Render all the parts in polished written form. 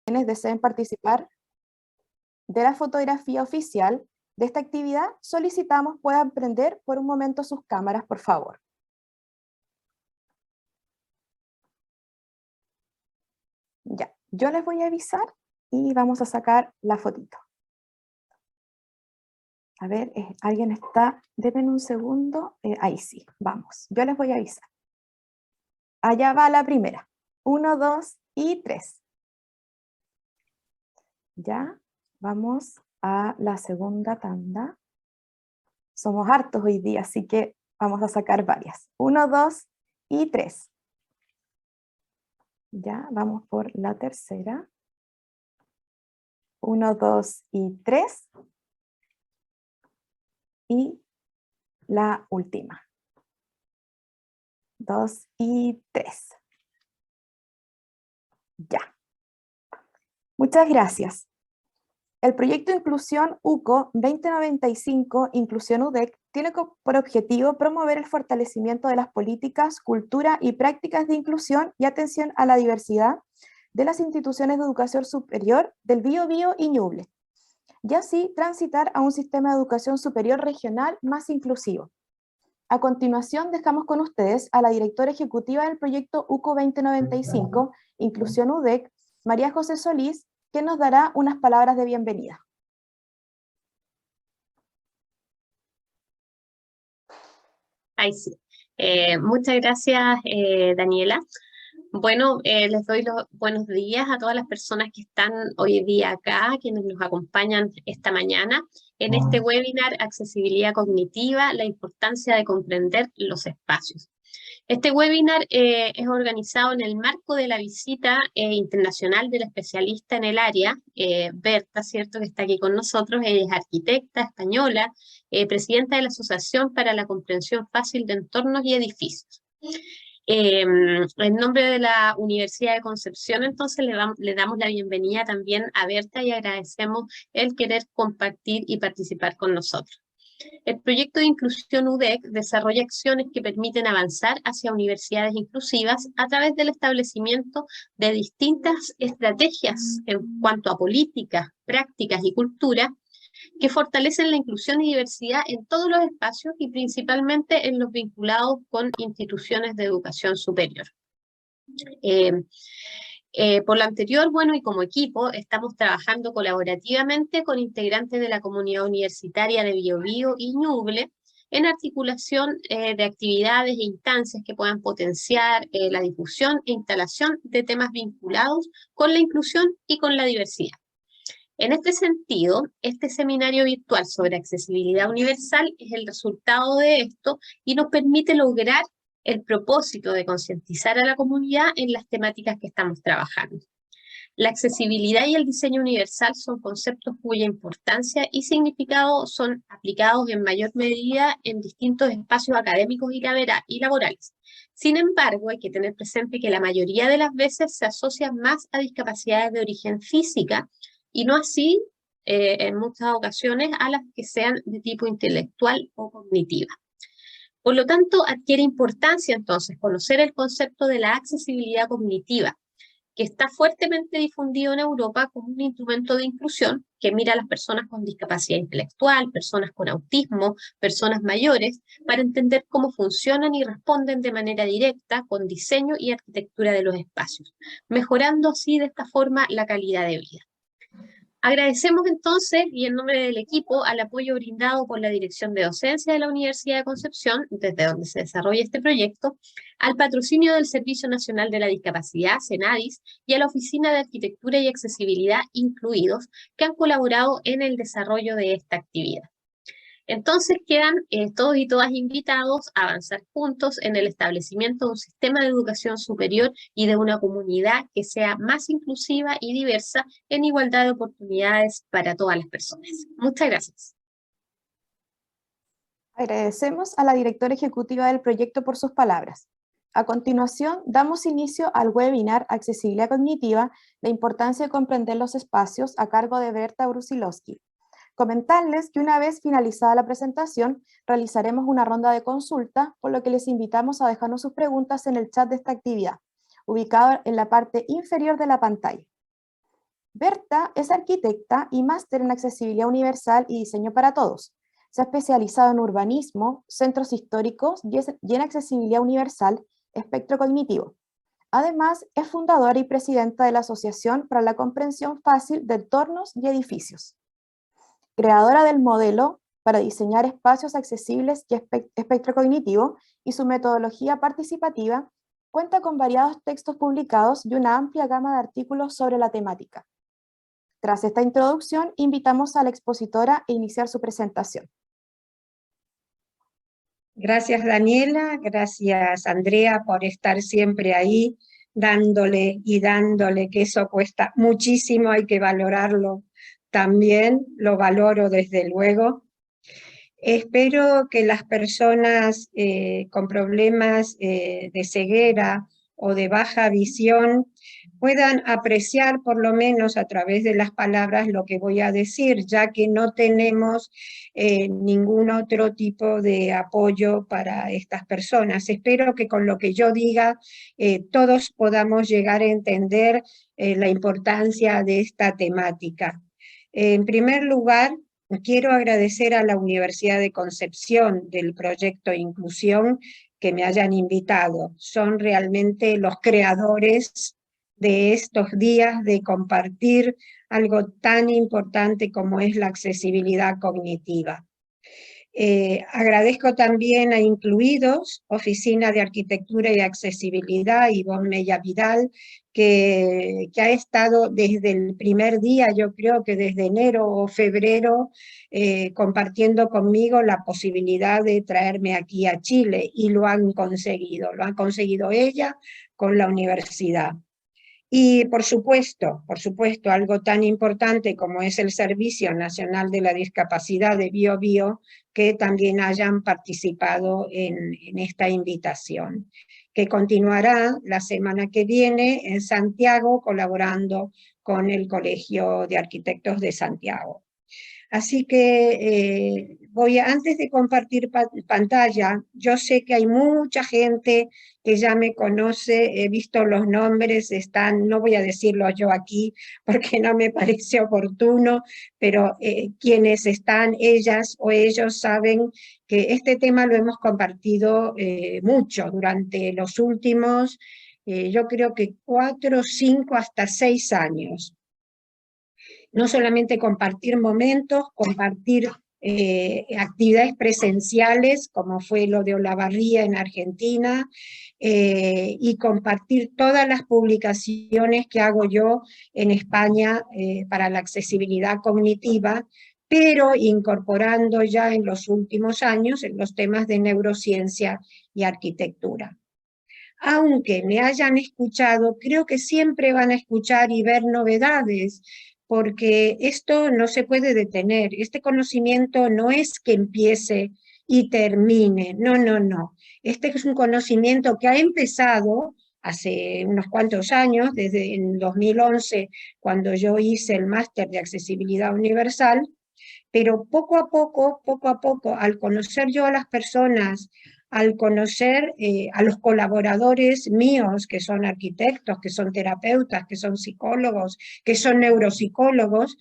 quienes deseen participar de la fotografía oficial de esta actividad, solicitamos puedan prender por un momento sus cámaras, por favor. Ya, yo les voy a avisar y vamos a sacar la fotito. A ver, alguien está, denme un segundo, ahí sí, vamos, yo les voy a avisar. Allá va la primera, 1, 2 y 3. Ya, vamos a la segunda tanda. Somos hartos hoy día, así que vamos a sacar varias. 1, 2 y 3. Ya, vamos por la tercera. 1, 2 y 3. Y la última. 2 y 3. Ya. Muchas gracias. El proyecto Inclusión UCO 2095, Inclusión UDEC, tiene por objetivo promover el fortalecimiento de las políticas, cultura y prácticas de inclusión y atención a la diversidad de las instituciones de educación superior del Biobío y Ñuble, y así transitar a un sistema de educación superior regional más inclusivo. A continuación, dejamos con ustedes a la directora ejecutiva del proyecto UCO 2095, Inclusión UDEC, María José Solís, que nos dará unas palabras de bienvenida. Ahí sí. Muchas gracias, Daniela. Bueno, les doy los buenos días a todas las personas que están hoy día acá, quienes nos acompañan esta mañana en este webinar Accesibilidad Cognitiva, la importancia de comprender los espacios. Este webinar es organizado en el marco de la visita internacional del especialista en el área, Berta, ¿cierto?, que está aquí con nosotros. Ella es arquitecta española, presidenta de la Asociación para la Comprensión Fácil de Entornos y Edificios. En nombre de la Universidad de Concepción, entonces, le damos la bienvenida también a Berta y agradecemos el querer compartir y participar con nosotros. El proyecto de Inclusión UDEC desarrolla acciones que permiten avanzar hacia universidades inclusivas a través del establecimiento de distintas estrategias en cuanto a políticas, prácticas y cultura que fortalecen la inclusión y diversidad en todos los espacios y principalmente en los vinculados con instituciones de educación superior. Por lo anterior, bueno, y como equipo, estamos trabajando colaborativamente con integrantes de la comunidad universitaria de Biobío y Ñuble en articulación de actividades e instancias que puedan potenciar la difusión e instalación de temas vinculados con la inclusión y con la diversidad. En este sentido, este seminario virtual sobre accesibilidad universal es el resultado de esto y nos permite lograr el propósito de concientizar a la comunidad en las temáticas que estamos trabajando. La accesibilidad y el diseño universal son conceptos cuya importancia y significado son aplicados en mayor medida en distintos espacios académicos y laborales. Sin embargo, hay que tener presente que la mayoría de las veces se asocian más a discapacidades de origen física y no así, en muchas ocasiones, a las que sean de tipo intelectual o cognitiva. Por lo tanto, adquiere importancia entonces conocer el concepto de la accesibilidad cognitiva, que está fuertemente difundido en Europa como un instrumento de inclusión que mira a las personas con discapacidad intelectual, personas con autismo, personas mayores, para entender cómo funcionan y responden de manera directa con diseño y arquitectura de los espacios, mejorando así de esta forma la calidad de vida. Agradecemos entonces, y en nombre del equipo, al apoyo brindado por la Dirección de Docencia de la Universidad de Concepción, desde donde se desarrolla este proyecto, al patrocinio del Servicio Nacional de la Discapacidad, CENADIS, y a la Oficina de Arquitectura y Accesibilidad incluidos, que han colaborado en el desarrollo de esta actividad. Entonces quedan todos y todas invitados a avanzar juntos en el establecimiento de un sistema de educación superior y de una comunidad que sea más inclusiva y diversa en igualdad de oportunidades para todas las personas. Muchas gracias. Agradecemos a la directora ejecutiva del proyecto por sus palabras. A continuación, damos inicio al webinar Accesibilidad Cognitiva, la importancia de comprender los espacios, a cargo de Berta Brusilowski. Comentarles que una vez finalizada la presentación, realizaremos una ronda de consulta, por lo que les invitamos a dejarnos sus preguntas en el chat de esta actividad, ubicado en la parte inferior de la pantalla. Berta es arquitecta y máster en accesibilidad universal y diseño para todos. Se ha especializado en urbanismo, centros históricos y en accesibilidad universal, espectro cognitivo. Además, es fundadora y presidenta de la Asociación para la Comprensión Fácil de Entornos y Edificios. Creadora del modelo para diseñar espacios accesibles y espectro cognitivo y su metodología participativa, cuenta con variados textos publicados y una amplia gama de artículos sobre la temática. Tras esta introducción, invitamos a la expositora a iniciar su presentación. Gracias, Daniela, gracias, Andrea, por estar siempre ahí, dándole y dándole, que eso cuesta muchísimo, hay que valorarlo también, lo valoro desde luego. Espero que las personas con problemas de ceguera o de baja visión puedan apreciar por lo menos a través de las palabras lo que voy a decir, ya que no tenemos ningún otro tipo de apoyo para estas personas. Espero que con lo que yo diga todos podamos llegar a entender la importancia de esta temática. En primer lugar, quiero agradecer a la Universidad de Concepción del proyecto Inclusión que me hayan invitado. Son realmente los creadores de estos días de compartir algo tan importante como es la accesibilidad cognitiva. Agradezco también a Incluidos, Oficina de Arquitectura y Accesibilidad, Ivonne Mella Vidal, que ha estado desde el primer día, yo creo que desde enero o febrero, compartiendo conmigo la posibilidad de traerme aquí a Chile, y lo han conseguido ella con la universidad. Y por supuesto, algo tan importante como es el Servicio Nacional de la Discapacidad de Biobío, que también hayan participado en esta invitación, que continuará la semana que viene en Santiago, colaborando con el Colegio de Arquitectos de Santiago. Así que antes de compartir pantalla, yo sé que hay mucha gente que ya me conoce, he visto los nombres, no voy a decirlo yo aquí porque no me parece oportuno, pero quienes están, ellas o ellos, saben que este tema lo hemos compartido mucho durante los últimos, yo creo que 4, 5, hasta 6 años. No solamente compartir momentos, compartir actividades presenciales, como fue lo de Olavarría en Argentina, y compartir todas las publicaciones que hago yo en España para la accesibilidad cognitiva, pero incorporando ya en los últimos años en los temas de neurociencia y arquitectura. Aunque me hayan escuchado, creo que siempre van a escuchar y ver novedades, porque esto no se puede detener. Este conocimiento no es que empiece y termine, no. Este es un conocimiento que ha empezado hace unos cuantos años, desde en 2011, cuando yo hice el máster de accesibilidad universal, pero poco a poco, al conocer yo a las personas, al conocer a los colaboradores míos, que son arquitectos, que son terapeutas, que son psicólogos, que son neuropsicólogos,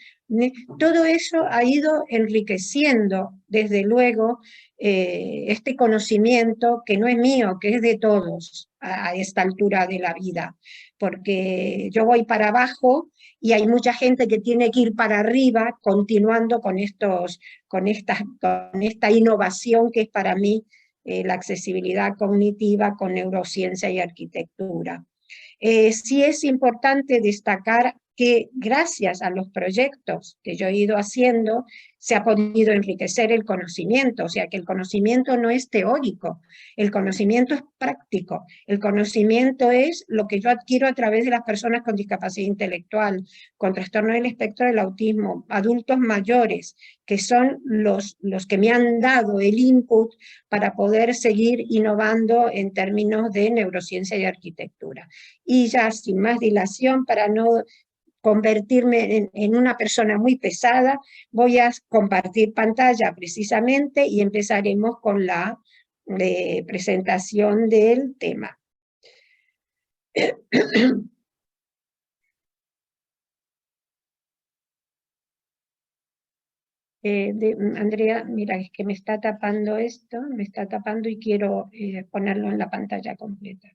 todo eso ha ido enriqueciendo, desde luego, este conocimiento que no es mío, que es de todos a esta altura de la vida, porque yo voy para abajo y hay mucha gente que tiene que ir para arriba, continuando con esta innovación que es para mí la accesibilidad cognitiva con neurociencia y arquitectura. Sí es importante destacar que gracias a los proyectos que yo he ido haciendo, se ha podido enriquecer el conocimiento, o sea que el conocimiento no es teórico, el conocimiento es práctico, el conocimiento es lo que yo adquiero a través de las personas con discapacidad intelectual, con trastorno del espectro del autismo, adultos mayores, que son los que me han dado el input para poder seguir innovando en términos de neurociencia y arquitectura. Y ya sin más dilación, para no convertirme en una persona muy pesada, voy a compartir pantalla precisamente y empezaremos con la presentación del tema. Andrea, mira, es que me está tapando esto, me está tapando y quiero ponerlo en la pantalla completa.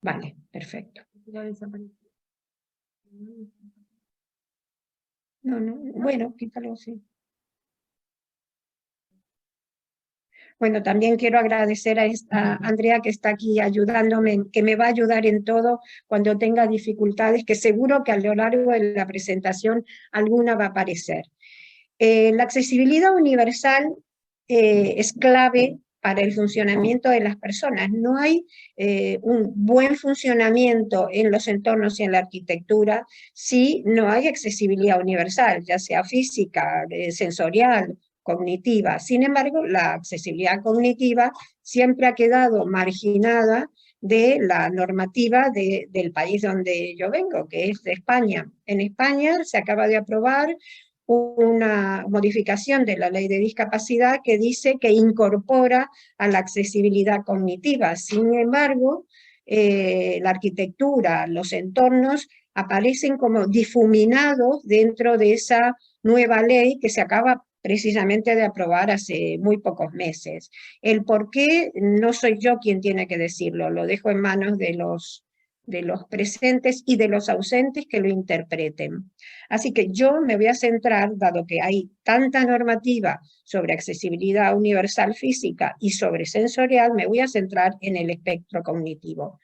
Vale, perfecto. No, bueno, quítalo, sí. Bueno, también quiero agradecer a Andrea que está aquí ayudándome, que me va a ayudar en todo cuando tenga dificultades, que seguro que a lo largo de la presentación alguna va a aparecer. La accesibilidad universal es clave para el funcionamiento de las personas. No hay un buen funcionamiento en los entornos y en la arquitectura si no hay accesibilidad universal, ya sea física, sensorial, cognitiva. Sin embargo, la accesibilidad cognitiva siempre ha quedado marginada de la normativa del país donde yo vengo, que es de España. En España se acaba de aprobar una modificación de la ley de discapacidad que dice que incorpora a la accesibilidad cognitiva. Sin embargo, la arquitectura, los entornos aparecen como difuminados dentro de esa nueva ley que se acaba precisamente de aprobar hace muy pocos meses. El por qué no soy yo quien tiene que decirlo, lo dejo en manos de los presentes y de los ausentes que lo interpreten. Así que yo me voy a centrar, dado que hay tanta normativa sobre accesibilidad universal física y sobre sensorial, me voy a centrar en el espectro cognitivo.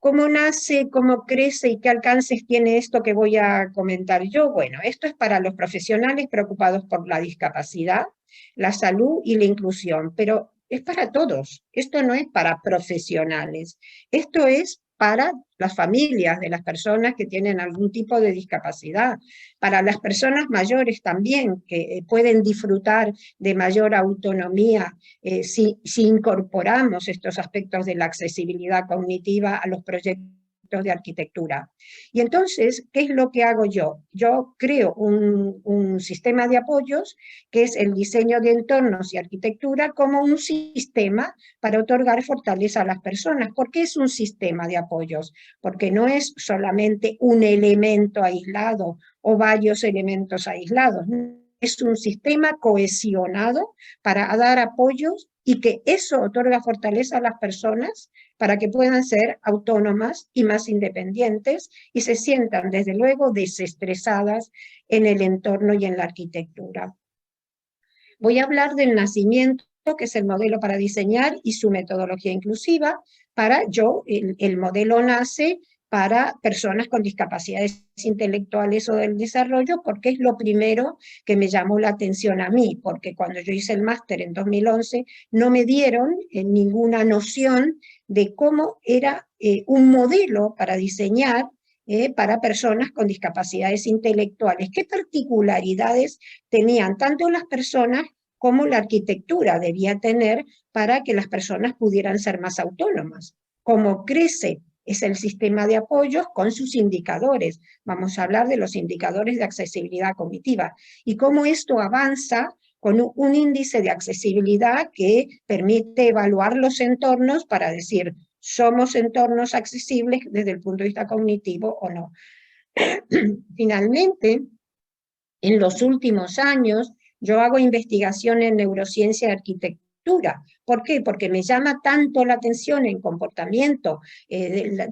¿Cómo nace, cómo crece y qué alcances tiene esto que voy a comentar yo? Bueno, esto es para los profesionales preocupados por la discapacidad, la salud y la inclusión, pero es para todos. Esto no es para profesionales, esto es para las familias de las personas que tienen algún tipo de discapacidad, para las personas mayores también, que pueden disfrutar de mayor autonomía si incorporamos estos aspectos de la accesibilidad cognitiva a los proyectos de arquitectura. Y entonces, ¿qué es lo que hago yo? Yo creo un sistema de apoyos, que es el diseño de entornos y arquitectura, como un sistema para otorgar fortaleza a las personas. ¿Por qué es un sistema de apoyos? Porque no es solamente un elemento aislado o varios elementos aislados. Es un sistema cohesionado para dar apoyos y que eso otorga fortaleza a las personas para que puedan ser autónomas y más independientes y se sientan, desde luego, desestresadas en el entorno y en la arquitectura. Voy a hablar del nacimiento, que es el modelo para diseñar, y su metodología inclusiva. El modelo nace para personas con discapacidades intelectuales o del desarrollo, porque es lo primero que me llamó la atención a mí, porque cuando yo hice el máster en 2011 no me dieron ninguna noción de cómo era un modelo para diseñar para personas con discapacidades intelectuales. ¿Qué particularidades tenían tanto las personas como la arquitectura debía tener para que las personas pudieran ser más autónomas? ¿Cómo crece? Es el sistema de apoyos con sus indicadores. Vamos a hablar de los indicadores de accesibilidad cognitiva y cómo esto avanza con un índice de accesibilidad que permite evaluar los entornos para decir, ¿somos entornos accesibles desde el punto de vista cognitivo o no? Finalmente, en los últimos años, yo hago investigación en neurociencia y arquitectura. ¿Por qué? Porque me llama tanto la atención el comportamiento,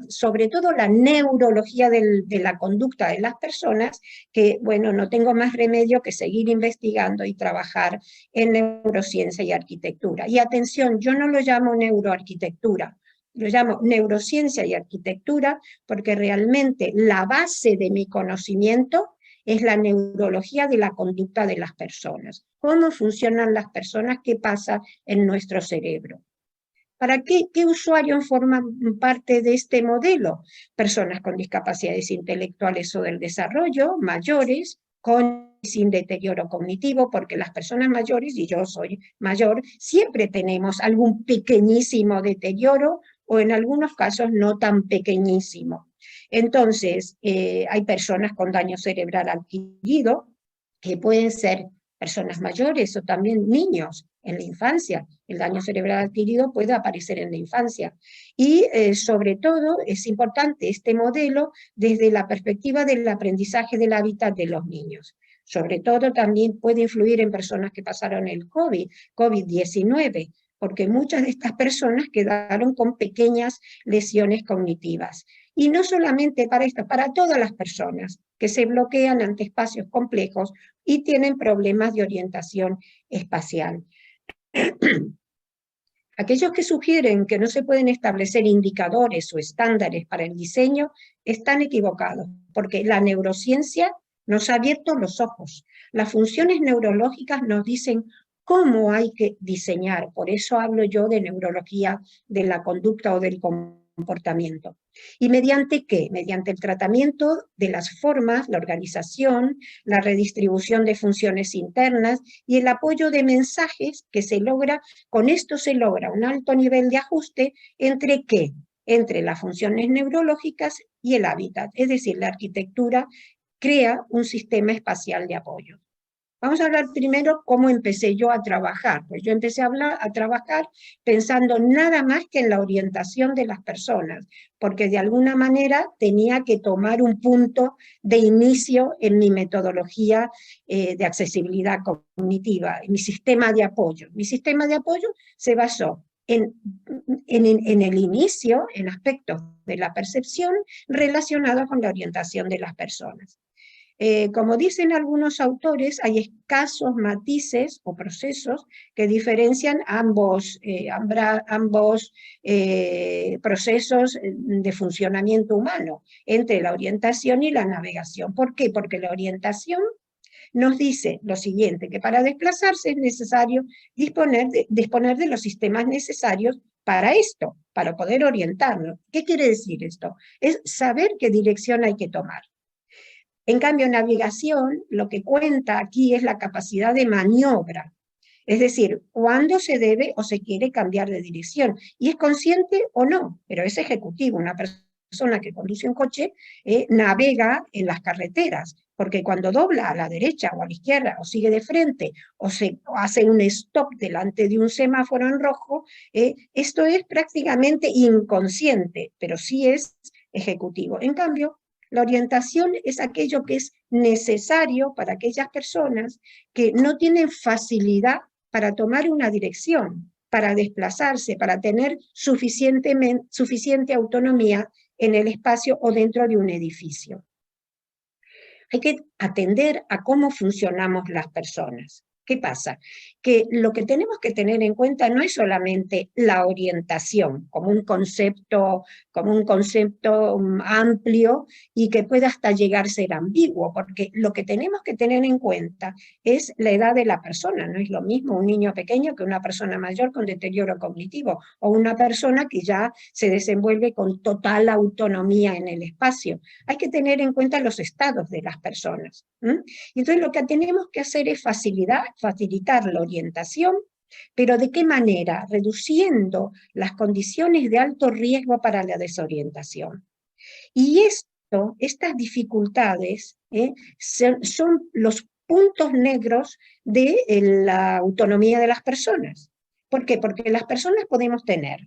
sobre todo la neurología de la conducta de las personas, que, bueno, no tengo más remedio que seguir investigando y trabajar en neurociencia y arquitectura. Y atención, yo no lo llamo neuroarquitectura, lo llamo neurociencia y arquitectura porque realmente la base de mi conocimiento es la neurología de la conducta de las personas. ¿Cómo funcionan las personas? ¿Qué pasa en nuestro cerebro? ¿Para qué usuarios forman parte de este modelo? Personas con discapacidades intelectuales o del desarrollo, mayores, con sin deterioro cognitivo, porque las personas mayores, y yo soy mayor, siempre tenemos algún pequeñísimo deterioro o en algunos casos no tan pequeñísimo. Entonces, hay personas con daño cerebral adquirido, que pueden ser personas mayores o también niños en la infancia. El daño cerebral adquirido puede aparecer en la infancia. Y sobre todo es importante este modelo desde la perspectiva del aprendizaje del hábitat de los niños. Sobre todo también puede influir en personas que pasaron el COVID-19, porque muchas de estas personas quedaron con pequeñas lesiones cognitivas. Y no solamente para esto, para todas las personas que se bloquean ante espacios complejos y tienen problemas de orientación espacial. Aquellos que sugieren que no se pueden establecer indicadores o estándares para el diseño están equivocados, porque la neurociencia nos ha abierto los ojos. Las funciones neurológicas nos dicen cómo hay que diseñar. Por eso hablo yo de neurología de la conducta o del comportamiento. ¿Y mediante qué? Mediante el tratamiento de las formas, la organización, la redistribución de funciones internas y el apoyo de mensajes que se logra, con esto se logra un alto nivel de ajuste entre ¿qué? Entre las funciones neurológicas y el hábitat, es decir, la arquitectura crea un sistema espacial de apoyo. Vamos a hablar primero cómo empecé yo a trabajar. Pues yo empecé a trabajar pensando nada más que en la orientación de las personas, porque de alguna manera tenía que tomar un punto de inicio en mi metodología de accesibilidad cognitiva, en mi sistema de apoyo. Mi sistema de apoyo se basó en el inicio, en aspectos de la percepción relacionados con la orientación de las personas. Como dicen algunos autores, hay escasos matices o procesos que diferencian ambos procesos de funcionamiento humano, entre la orientación y la navegación. ¿Por qué? Porque la orientación nos dice lo siguiente, que para desplazarse es necesario disponer de los sistemas necesarios para esto, para poder orientarnos. ¿Qué quiere decir esto? Es saber qué dirección hay que tomar. En cambio, navegación, lo que cuenta aquí es la capacidad de maniobra, es decir, cuándo se debe o se quiere cambiar de dirección, y es consciente o no, pero es ejecutivo. Una persona que conduce un coche navega en las carreteras, porque cuando dobla a la derecha o a la izquierda, o sigue de frente, o hace un stop delante de un semáforo en rojo, esto es prácticamente inconsciente, pero sí es ejecutivo. En cambio, la orientación es aquello que es necesario para aquellas personas que no tienen facilidad para tomar una dirección, para desplazarse, para tener suficiente autonomía en el espacio o dentro de un edificio. Hay que atender a cómo funcionamos las personas. ¿Qué pasa? Que lo que tenemos que tener en cuenta no es solamente la orientación como un concepto amplio y que pueda hasta llegar a ser ambiguo, porque lo que tenemos que tener en cuenta es la edad de la persona. No es lo mismo un niño pequeño que una persona mayor con deterioro cognitivo, o una persona que ya se desenvuelve con total autonomía en el espacio. Hay que tener en cuenta los estados de las personas. Y entonces lo que tenemos que hacer es facilitar la orientación, pero ¿de qué manera? Reduciendo las condiciones de alto riesgo para la desorientación. Y estas dificultades son los puntos negros de la autonomía de las personas. ¿Por qué? Porque las personas podemos tener,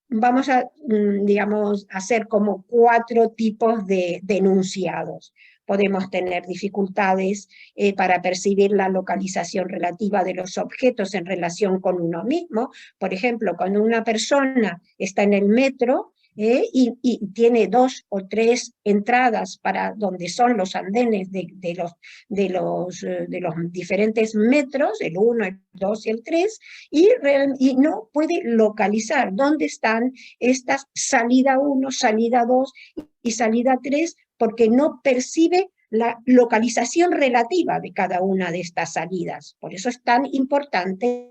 vamos a, digamos, hacer como 4 tipos de enunciados. Podemos tener dificultades para percibir la localización relativa de los objetos en relación con uno mismo. Por ejemplo, cuando una persona está en el metro y tiene 2 o 3 entradas para donde son los andenes de los diferentes metros, el 1, el 2 y el 3, y no puede localizar dónde están estas salida 1, salida 2 y salida 3, porque no percibe la localización relativa de cada una de estas salidas. Por eso es tan importante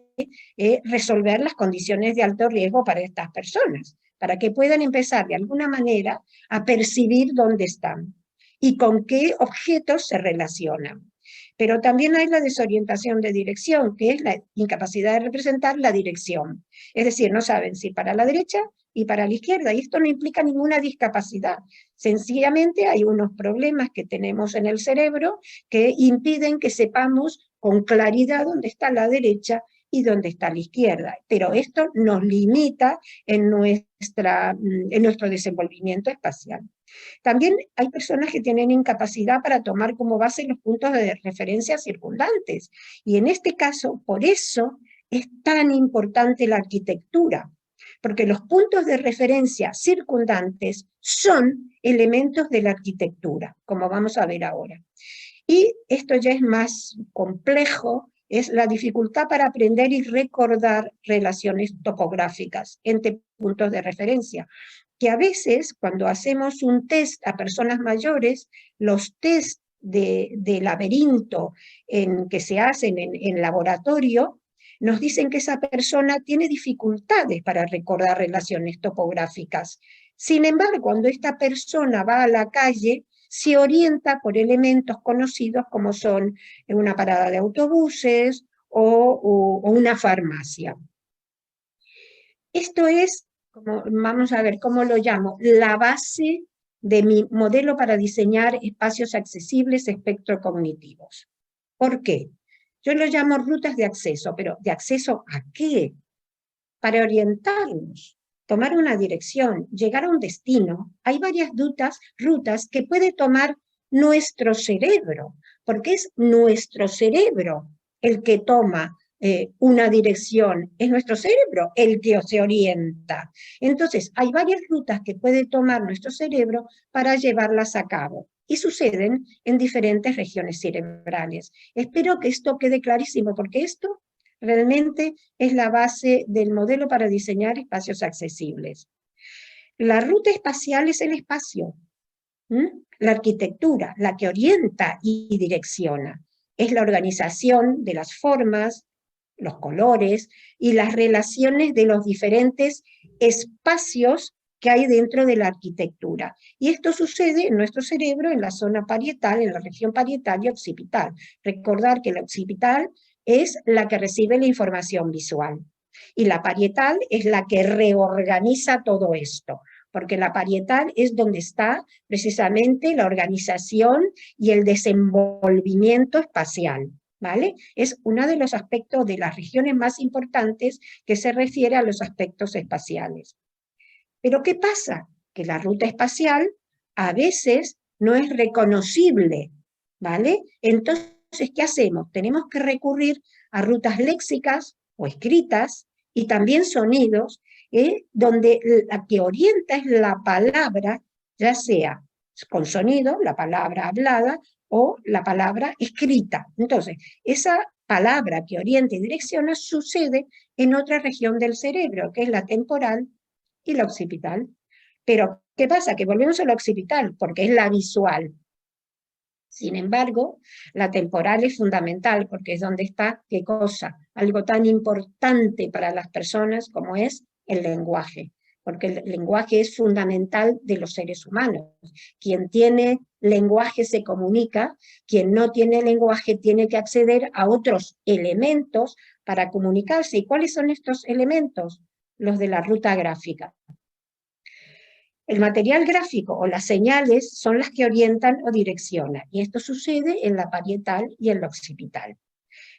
resolver las condiciones de alto riesgo para estas personas, para que puedan empezar de alguna manera a percibir dónde están y con qué objetos se relacionan. Pero también hay la desorientación de dirección, que es la incapacidad de representar la dirección. Es decir, no saben si para la derecha y para la izquierda, y esto no implica ninguna discapacidad. Sencillamente hay unos problemas que tenemos en el cerebro que impiden que sepamos con claridad dónde está la derecha y dónde está la izquierda, pero esto nos limita en nuestro desenvolvimiento espacial. También hay personas que tienen incapacidad para tomar como base los puntos de referencia circundantes, y en este caso, por eso es tan importante la arquitectura, porque los puntos de referencia circundantes son elementos de la arquitectura, como vamos a ver ahora. Y esto ya es más complejo, es la dificultad para aprender y recordar relaciones topográficas entre puntos de referencia, que a veces cuando hacemos un test a personas mayores, los test de laberinto que se hacen en laboratorio, nos dicen que esa persona tiene dificultades para recordar relaciones topográficas. Sin embargo, cuando esta persona va a la calle, se orienta por elementos conocidos como son una parada de autobuses o una farmacia. Esto es, vamos a ver cómo lo llamo, la base de mi modelo para diseñar espacios accesibles espectrocognitivos. ¿Por qué? Yo lo llamo rutas de acceso, pero ¿de acceso a qué? Para orientarnos, tomar una dirección, llegar a un destino. Hay varias rutas que puede tomar nuestro cerebro, porque es nuestro cerebro el que toma una dirección, es nuestro cerebro el que se orienta. Entonces, hay varias rutas que puede tomar nuestro cerebro para llevarlas a cabo, y suceden en diferentes regiones cerebrales. Espero que esto quede clarísimo, porque esto realmente es la base del modelo para diseñar espacios accesibles. La ruta espacial es el espacio, la arquitectura, la que orienta y direcciona. Es la organización de las formas, los colores y las relaciones de los diferentes espacios que hay dentro de la arquitectura. Y esto sucede en nuestro cerebro, en la zona parietal, en la región parietal y occipital. Recordar que la occipital es la que recibe la información visual, y la parietal es la que reorganiza todo esto, porque la parietal es donde está precisamente la organización y el desenvolvimiento espacial, ¿vale? Es uno de los aspectos de las regiones más importantes que se refiere a los aspectos espaciales. Pero ¿qué pasa? Que la ruta espacial a veces no es reconocible, ¿vale? Entonces, ¿qué hacemos? Tenemos que recurrir a rutas léxicas o escritas y también sonidos, donde la que orienta es la palabra, ya sea con sonido, la palabra hablada, o la palabra escrita. Entonces, esa palabra que orienta y direcciona sucede en otra región del cerebro, que es la temporal y la occipital. Pero, ¿qué pasa? Que volvemos a la occipital, porque es la visual. Sin embargo, la temporal es fundamental, porque es donde está, ¿qué cosa? Algo tan importante para las personas como es el lenguaje, porque el lenguaje es fundamental de los seres humanos. Quien tiene lenguaje se comunica, quien no tiene lenguaje tiene que acceder a otros elementos para comunicarse. ¿Y cuáles son estos elementos? Los de la ruta gráfica. El material gráfico o las señales son las que orientan o direccionan, y esto sucede en la parietal y en la occipital.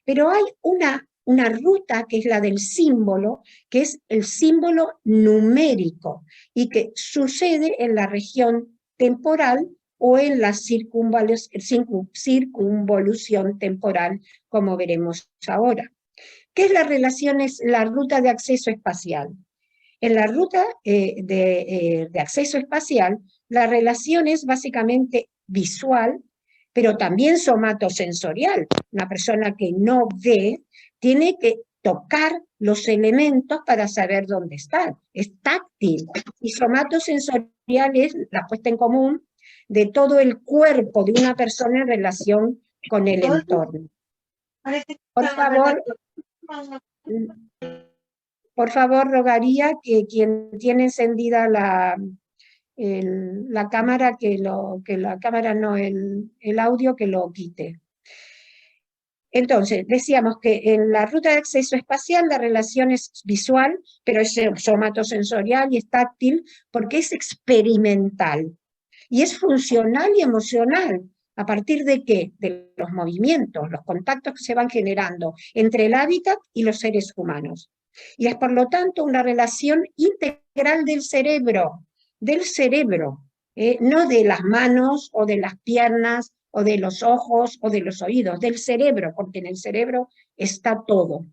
Pero hay una ruta que es la del símbolo, que es el símbolo numérico, y que sucede en la región temporal o en la circunvolución temporal, como veremos ahora. ¿Qué es la ruta de acceso espacial? En la ruta de acceso espacial, la relación es básicamente visual, pero también somatosensorial. Una persona que no ve tiene que tocar los elementos para saber dónde están. Es táctil. Y somatosensorial es la puesta en común de todo el cuerpo de una persona en relación con el entorno. Por favor, rogaría que quien tiene encendida la cámara, el audio, que lo quite. Entonces, decíamos que en la ruta de acceso espacial la relación es visual, pero es somatosensorial y es táctil, porque es experimental. Y es funcional y emocional, ¿A partir de qué? De los movimientos, los contactos que se van generando entre el hábitat y los seres humanos. Y es por lo tanto una relación integral del cerebro, no de las manos o de las piernas o de los ojos o de los oídos, del cerebro, porque en el cerebro está todo.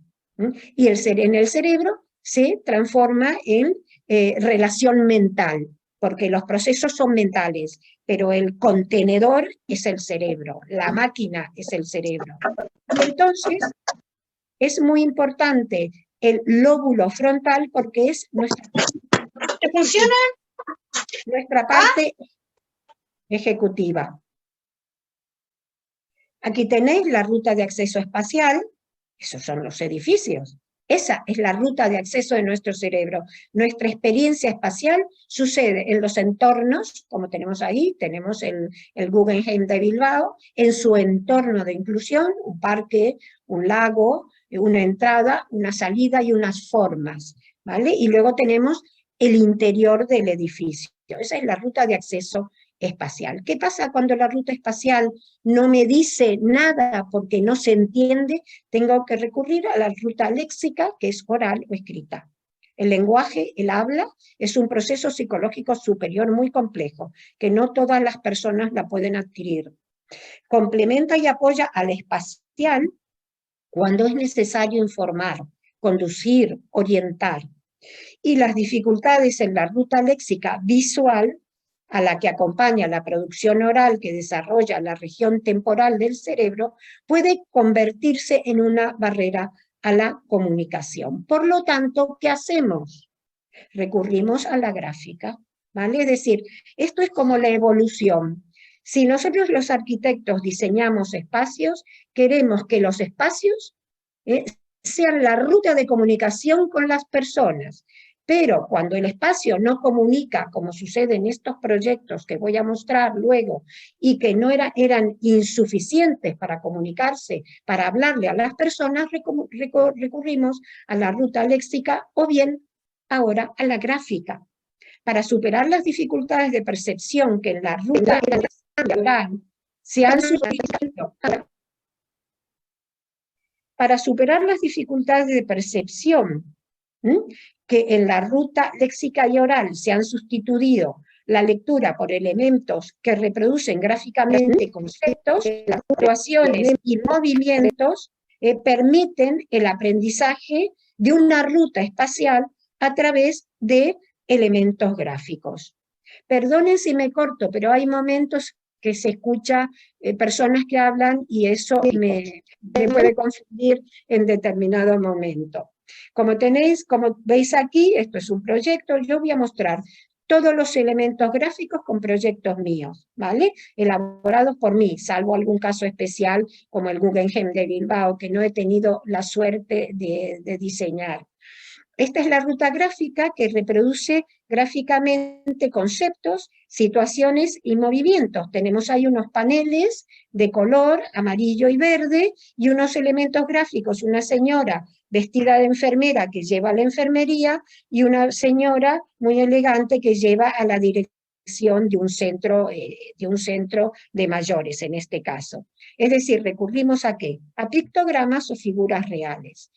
Y en el cerebro se transforma en relación mental, porque los procesos son mentales, pero el contenedor es el cerebro, la máquina es el cerebro. Y entonces es muy importante el lóbulo frontal porque es nuestra parte ejecutiva. Aquí tenéis la ruta de acceso espacial, esos son los edificios. Esa es la ruta de acceso de nuestro cerebro. Nuestra experiencia espacial sucede en los entornos, como tenemos ahí, tenemos el Guggenheim de Bilbao, en su entorno de inclusión, un parque, un lago, una entrada, una salida y unas formas, ¿vale? Y luego tenemos el interior del edificio. Esa es la ruta de acceso espacial. ¿Qué pasa cuando la ruta espacial no me dice nada porque no se entiende? Tengo que recurrir a la ruta léxica, que es oral o escrita. El lenguaje, el habla, es un proceso psicológico superior muy complejo, que no todas las personas la pueden adquirir. Complementa y apoya al espacial cuando es necesario informar, conducir, orientar. Y las dificultades en la ruta léxica visual, a la que acompaña la producción oral que desarrolla la región temporal del cerebro, puede convertirse en una barrera a la comunicación. Por lo tanto, ¿qué hacemos? Recurrimos a la gráfica, ¿vale? Es decir, esto es como la evolución. Si nosotros los arquitectos diseñamos espacios, queremos que los espacios sean la ruta de comunicación con las personas. Pero cuando el espacio no comunica, como sucede en estos proyectos que voy a mostrar luego, y que no eran insuficientes para comunicarse, para hablarle a las personas, recurrimos a la ruta léxica o bien ahora a la gráfica. Para superar las dificultades de percepción que en la ruta oral se han sustituido. Para superar las dificultades de percepción que en la ruta léxica y oral se han sustituido la lectura por elementos que reproducen gráficamente conceptos, las situaciones y movimientos permiten el aprendizaje de una ruta espacial a través de elementos gráficos. Perdonen si me corto, pero hay momentos que se escucha personas que hablan y eso me puede confundir en determinado momento. Como veis aquí, esto es un proyecto, yo voy a mostrar todos los elementos gráficos con proyectos míos, ¿vale? Elaborados por mí, salvo algún caso especial como el Guggenheim de Bilbao, que no he tenido la suerte de diseñar. Esta es la ruta gráfica que reproduce gráficamente conceptos, situaciones y movimientos. Tenemos ahí unos paneles de color amarillo y verde y unos elementos gráficos, una señora vestida de enfermera que lleva a la enfermería y una señora muy elegante que lleva a la dirección de un centro de mayores en este caso. Es decir, recurrimos ¿a qué? A pictogramas o figuras reales.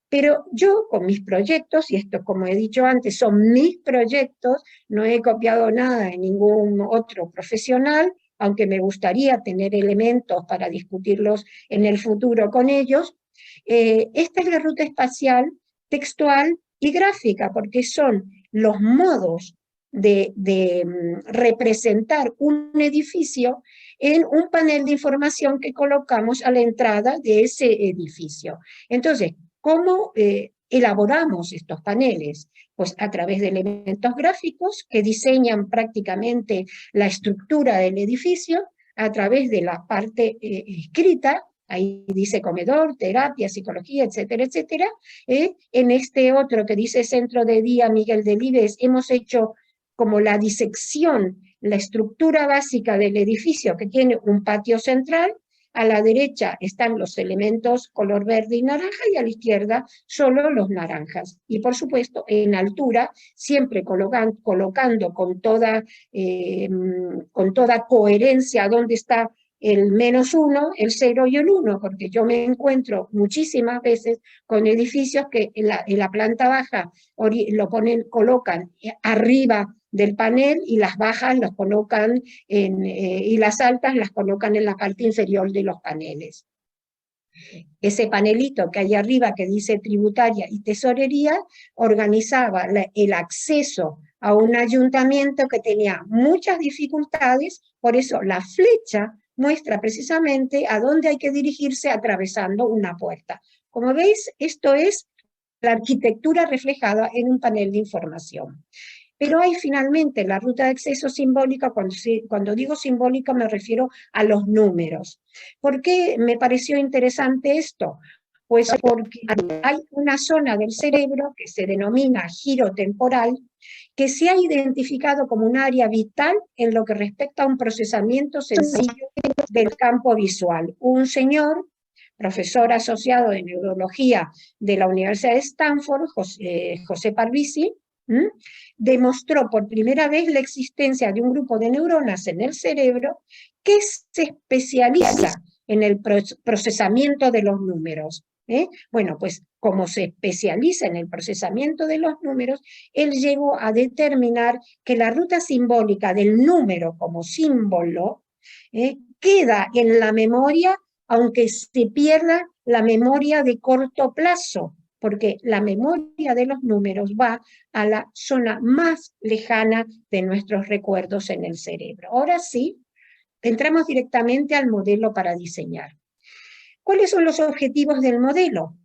Pero yo con mis proyectos, y esto como he dicho antes, son mis proyectos, no he copiado nada de ningún otro profesional, aunque me gustaría tener elementos para discutirlos en el futuro con ellos. Esta es la ruta espacial, textual y gráfica, porque son los modos de representar un edificio en un panel de información que colocamos a la entrada de ese edificio. Entonces, ¿cómo elaboramos estos paneles? Pues a través de elementos gráficos que diseñan prácticamente la estructura del edificio, a través de la parte escrita, ahí dice comedor, terapia, psicología, etcétera, etcétera. En este otro que dice Centro de Día Miguel Delibes, hemos hecho como la disección, la estructura básica del edificio que tiene un patio central. A la derecha están los elementos color verde y naranja y a la izquierda solo los naranjas. Y por supuesto en altura, siempre colocando con toda coherencia dónde está el -1, el 0 y el 1, porque yo me encuentro muchísimas veces con edificios que en la planta baja colocan arriba del panel y las bajas las colocan y las altas las colocan en la parte inferior de los paneles. Ese panelito que hay arriba que dice tributaria y tesorería organizaba el acceso a un ayuntamiento que tenía muchas dificultades, por eso la flecha muestra precisamente a dónde hay que dirigirse atravesando una puerta. Como veis, esto es la arquitectura reflejada en un panel de información. Pero hay finalmente la ruta de acceso simbólica, cuando digo simbólica me refiero a los números. ¿Por qué me pareció interesante esto? Pues porque hay una zona del cerebro que se denomina giro temporal, que se ha identificado como un área vital en lo que respecta a un procesamiento sencillo del campo visual. Un señor, profesor asociado de neurología de la Universidad de Stanford, José Parvizi, demostró por primera vez la existencia de un grupo de neuronas en el cerebro que se especializa en el procesamiento de los números. Bueno, pues como se especializa en el procesamiento de los números, él llegó a determinar que la ruta simbólica del número como símbolo queda en la memoria, aunque se pierda la memoria de corto plazo, porque la memoria de los números va a la zona más lejana de nuestros recuerdos en el cerebro. Ahora sí, entramos directamente al modelo para diseñar. ¿Cuáles son los objetivos del modelo?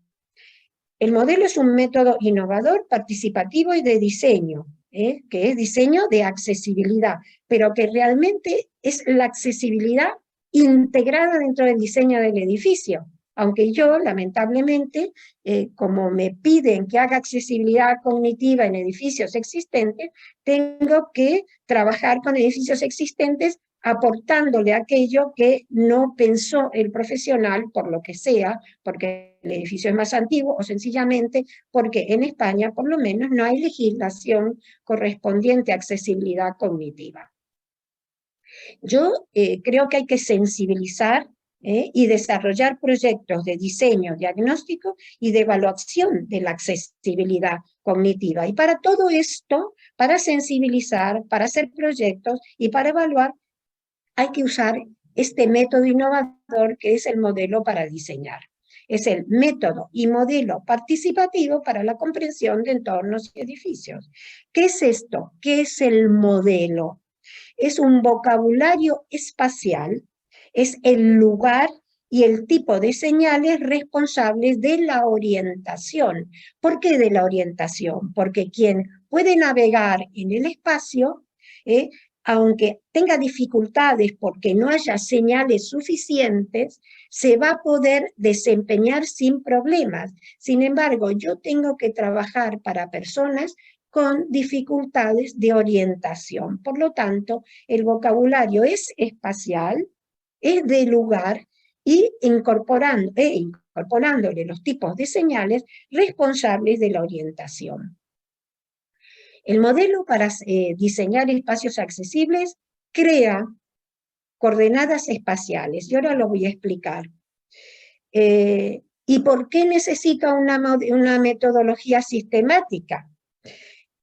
El modelo es un método innovador, participativo y de diseño, que es diseño de accesibilidad, pero que realmente es la accesibilidad integrada dentro del diseño del edificio. Aunque yo, lamentablemente, como me piden que haga accesibilidad cognitiva en edificios existentes, tengo que trabajar con edificios existentes aportándole aquello que no pensó el profesional, por lo que sea, porque el edificio es más antiguo o sencillamente porque en España, por lo menos, no hay legislación correspondiente a accesibilidad cognitiva. Yo creo que hay que sensibilizar y desarrollar proyectos de diseño, diagnóstico y de evaluación de la accesibilidad cognitiva. Y para todo esto, para sensibilizar, para hacer proyectos y para evaluar, hay que usar este método innovador que es el modelo para diseñar. Es el método y modelo participativo para la comprensión de entornos y edificios. ¿Qué es esto? ¿Qué es el modelo? Es un vocabulario espacial, es el lugar y el tipo de señales responsables de la orientación. ¿Por qué de la orientación? Porque quien puede navegar en el espacio, aunque tenga dificultades porque no haya señales suficientes, se va a poder desempeñar sin problemas. Sin embargo, yo tengo que trabajar para personas con dificultades de orientación. Por lo tanto, el vocabulario es espacial, es de lugar y incorporándole los tipos de señales responsables de la orientación. El modelo para diseñar espacios accesibles crea coordenadas espaciales, y ahora lo voy a explicar. ¿Y por qué necesita una metodología sistemática?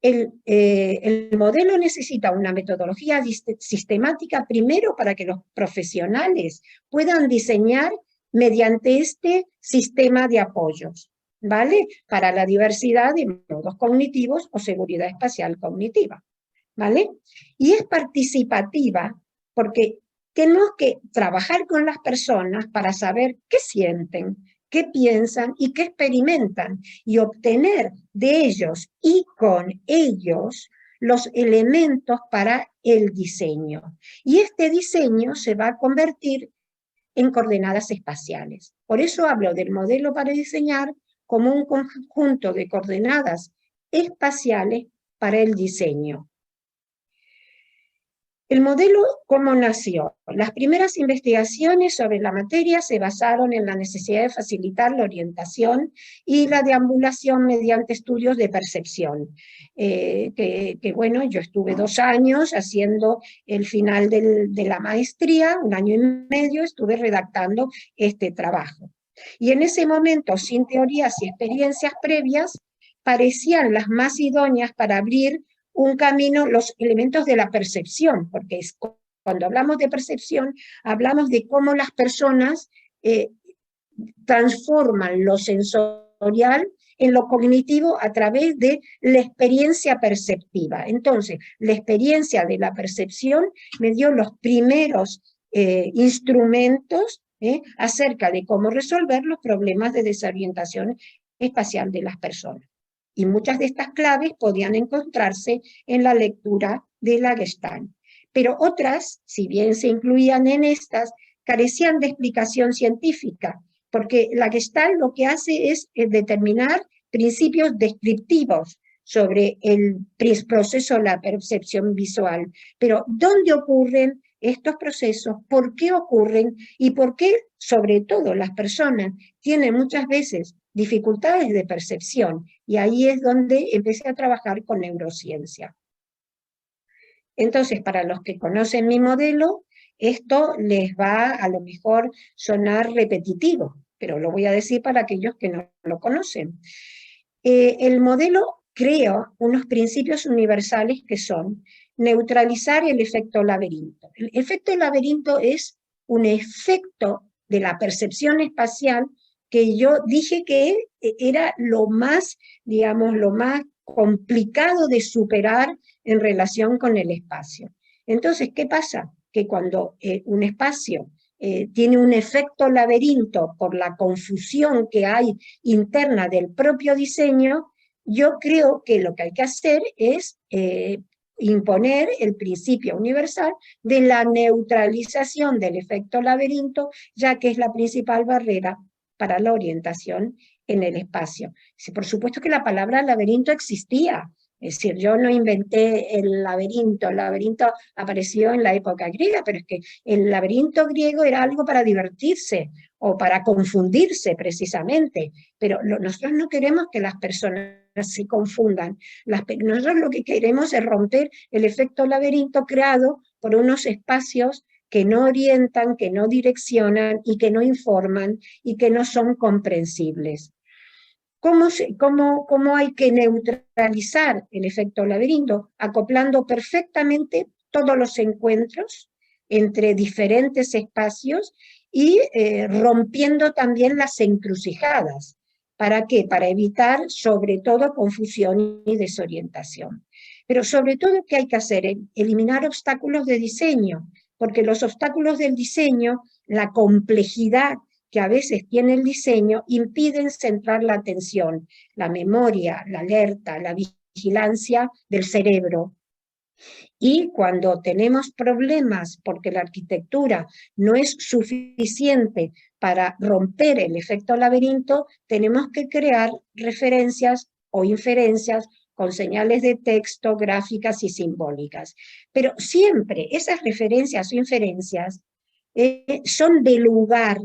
El modelo necesita una metodología sistemática primero para que los profesionales puedan diseñar mediante este sistema de apoyos, ¿vale? Para la diversidad de modos cognitivos o seguridad espacial cognitiva, ¿vale? Y es participativa porque tenemos que trabajar con las personas para saber qué sienten, qué piensan y qué experimentan, y obtener de ellos y con ellos los elementos para el diseño. Y este diseño se va a convertir en coordenadas espaciales. Por eso hablo del modelo para diseñar como un conjunto de coordenadas espaciales para el diseño. El modelo, ¿cómo nació? Las primeras investigaciones sobre la materia se basaron en la necesidad de facilitar la orientación y la deambulación mediante estudios de percepción. Bueno, yo estuve 2 años haciendo el final de la maestría, 1 año y medio estuve redactando este trabajo. Y en ese momento, sin teorías y experiencias previas, parecían las más idóneas para abrir un camino, los elementos de la percepción, porque cuando hablamos de percepción, hablamos de cómo las personas transforman lo sensorial en lo cognitivo a través de la experiencia perceptiva. Entonces, la experiencia de la percepción me dio los primeros instrumentos acerca de cómo resolver los problemas de desorientación espacial de las personas. Y muchas de estas claves podían encontrarse en la lectura de la Gestalt. Pero otras, si bien se incluían en estas, carecían de explicación científica, porque la Gestalt lo que hace es determinar principios descriptivos sobre el proceso de la percepción visual. Pero ¿dónde ocurren estos procesos? ¿Por qué ocurren? Y por qué, sobre todo, las personas tienen muchas veces dificultades de percepción, y ahí es donde empecé a trabajar con neurociencia. Entonces, para los que conocen mi modelo, esto les va a lo mejor sonar repetitivo, pero lo voy a decir para aquellos que no lo conocen. El modelo crea unos principios universales que son neutralizar el efecto laberinto. El efecto laberinto es un efecto de la percepción espacial que yo dije que era lo más, digamos, lo más complicado de superar en relación con el espacio. Entonces, ¿qué pasa? Que cuando un espacio tiene un efecto laberinto por la confusión que hay interna del propio diseño, yo creo que lo que hay que hacer es imponer el principio universal de la neutralización del efecto laberinto, ya que es la principal barrera para la orientación en el espacio. Por supuesto que la palabra laberinto existía, es decir, yo no inventé el laberinto apareció en la época griega, pero es que el laberinto griego era algo para divertirse o para confundirse precisamente, pero nosotros no queremos que las personas se confundan, nosotros lo que queremos es romper el efecto laberinto creado por unos espacios que no orientan, que no direccionan y que no informan y que no son comprensibles. ¿Cómo hay que neutralizar el efecto laberinto? Acoplando perfectamente todos los encuentros entre diferentes espacios y rompiendo también las encrucijadas. ¿Para qué? Para evitar, sobre todo, confusión y desorientación. Pero sobre todo, ¿qué hay que hacer? Eliminar obstáculos de diseño, porque los obstáculos del diseño, la complejidad que a veces tiene el diseño, impiden centrar la atención, la memoria, la alerta, la vigilancia del cerebro. Y cuando tenemos problemas porque la arquitectura no es suficiente para romper el efecto laberinto, tenemos que crear referencias o inferencias con señales de texto, gráficas y simbólicas. Pero siempre esas referencias o inferencias son de lugar.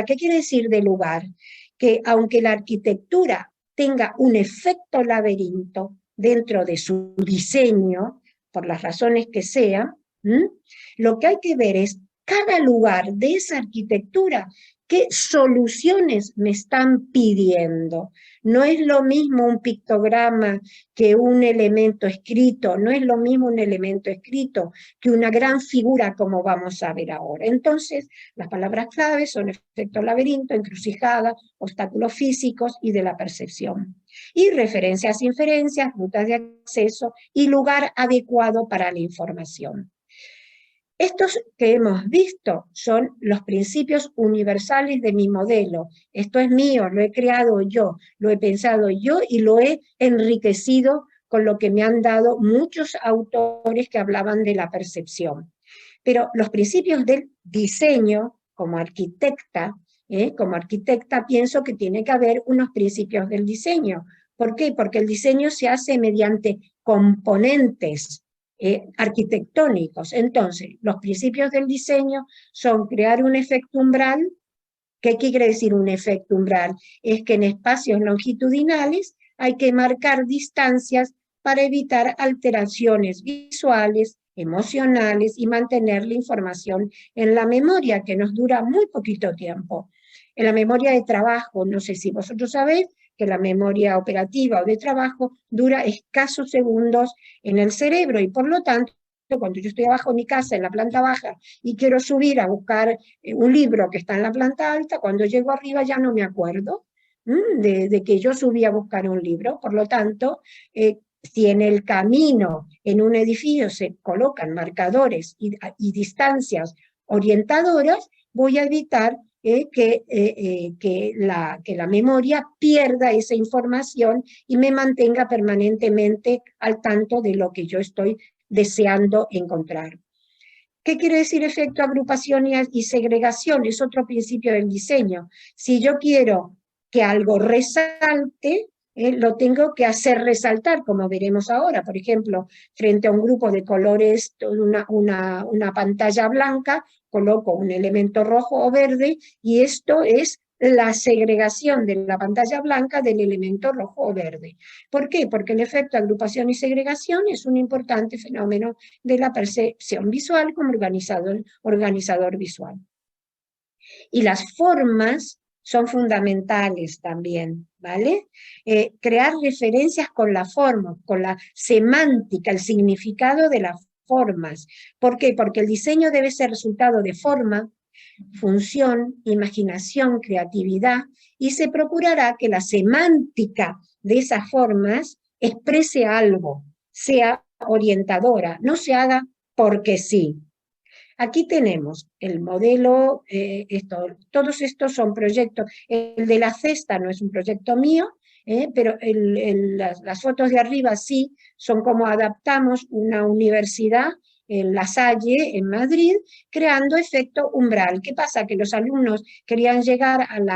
¿Qué quiere decir de lugar? Que aunque la arquitectura tenga un efecto laberinto dentro de su diseño, por las razones que sean, lo que hay que ver es cada lugar de esa arquitectura, qué soluciones me están pidiendo. No es lo mismo un pictograma que un elemento escrito, no es lo mismo un elemento escrito que una gran figura como vamos a ver ahora. Entonces, las palabras claves son efecto laberinto, encrucijada, obstáculos físicos y de la percepción. Y referencias, inferencias, rutas de acceso y lugar adecuado para la información. Estos que hemos visto son los principios universales de mi modelo. Esto es mío, lo he creado yo, lo he pensado yo y lo he enriquecido con lo que me han dado muchos autores que hablaban de la percepción. Pero los principios del diseño, como arquitecta pienso que tiene que haber unos principios del diseño. ¿Por qué? Porque el diseño se hace mediante componentes arquitectónicos. Entonces, los principios del diseño son crear un efecto umbral. ¿Qué quiere decir un efecto umbral? Es que en espacios longitudinales hay que marcar distancias para evitar alteraciones visuales, emocionales y mantener la información en la memoria, que nos dura muy poquito tiempo. En la memoria de trabajo, no sé si vosotros sabéis que la memoria operativa o de trabajo dura escasos segundos en el cerebro y por lo tanto, cuando yo estoy abajo en mi casa, en la planta baja, y quiero subir a buscar un libro que está en la planta alta, cuando llego arriba ya no me acuerdo de que yo subí a buscar un libro. Por lo tanto, si en el camino, en un edificio, se colocan marcadores y distancias orientadoras, voy a evitar que la memoria pierda esa información y me mantenga permanentemente al tanto de lo que yo estoy deseando encontrar. ¿Qué quiere decir efecto agrupación y segregación? Es otro principio del diseño. Si yo quiero que algo resalte, lo tengo que hacer resaltar, como veremos ahora. Por ejemplo, frente a un grupo de colores, una pantalla blanca, coloco un elemento rojo o verde, y esto es la segregación de la pantalla blanca del elemento rojo o verde. ¿Por qué? Porque el efecto agrupación y segregación es un importante fenómeno de la percepción visual como organizador visual. Y las formas son fundamentales también, ¿vale? Crear referencias con la forma, con la semántica, el significado de las formas. ¿Por qué? Porque el diseño debe ser resultado de forma, función, imaginación, creatividad, y se procurará que la semántica de esas formas exprese algo, sea orientadora, no se haga porque sí. Aquí tenemos el modelo, todos estos son proyectos. El de la cesta no es un proyecto mío, pero las fotos de arriba sí son como adaptamos una universidad en La Salle, en Madrid, creando efecto umbral. ¿Qué pasa? Que los alumnos querían llegar al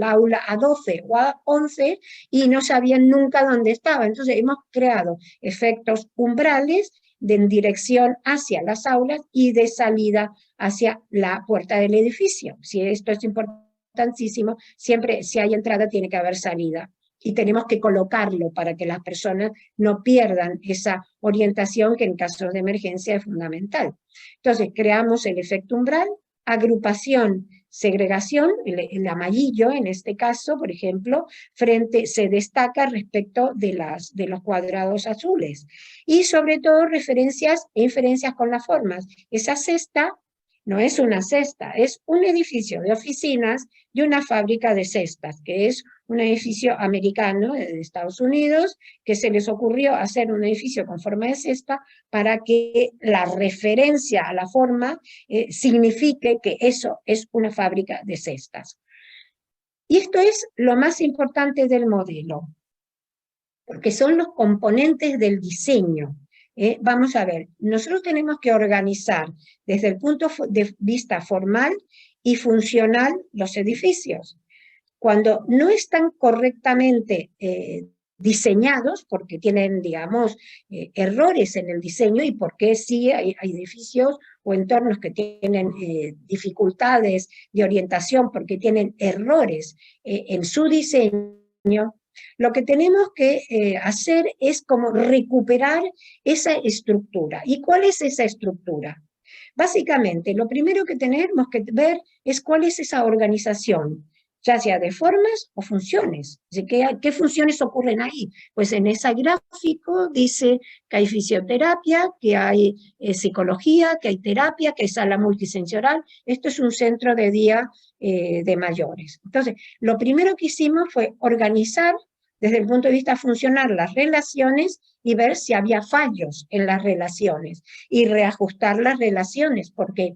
aula a 12 o a 11 y no sabían nunca dónde estaba. Entonces hemos creado efectos umbrales en dirección hacia las aulas y de salida hacia la puerta del edificio. Si esto es importantísimo, siempre si hay entrada tiene que haber salida. Y tenemos que colocarlo para que las personas no pierdan esa orientación que en casos de emergencia es fundamental. Entonces, creamos el efecto umbral, agrupación, segregación, el amarillo en este caso, por ejemplo, se destaca respecto de los cuadrados azules. Y sobre todo referencias e inferencias con las formas. Esa cesta no es una cesta, es un edificio de oficinas de una fábrica de cestas, que es un edificio americano de Estados Unidos, que se les ocurrió hacer un edificio con forma de cesta para que la referencia a la forma signifique que eso es una fábrica de cestas. Y esto es lo más importante del modelo, porque son los componentes del diseño. Vamos a ver, nosotros tenemos que organizar desde el punto de vista formal y funcional los edificios. Cuando no están correctamente diseñados, porque tienen, digamos, errores en el diseño, y porque sí hay edificios o entornos que tienen dificultades de orientación, porque tienen errores en su diseño, lo que tenemos que hacer es como recuperar esa estructura. ¿Y cuál es esa estructura? Básicamente, lo primero que tenemos que ver es cuál es esa organización, ya sea de formas o funciones. ¿Qué funciones ocurren ahí? Pues en ese gráfico dice que hay fisioterapia, que hay psicología, que hay terapia, que hay sala multisensorial. Esto es un centro de día de mayores. Entonces, lo primero que hicimos fue organizar desde el punto de vista funcional las relaciones y ver si había fallos en las relaciones y reajustar las relaciones, porque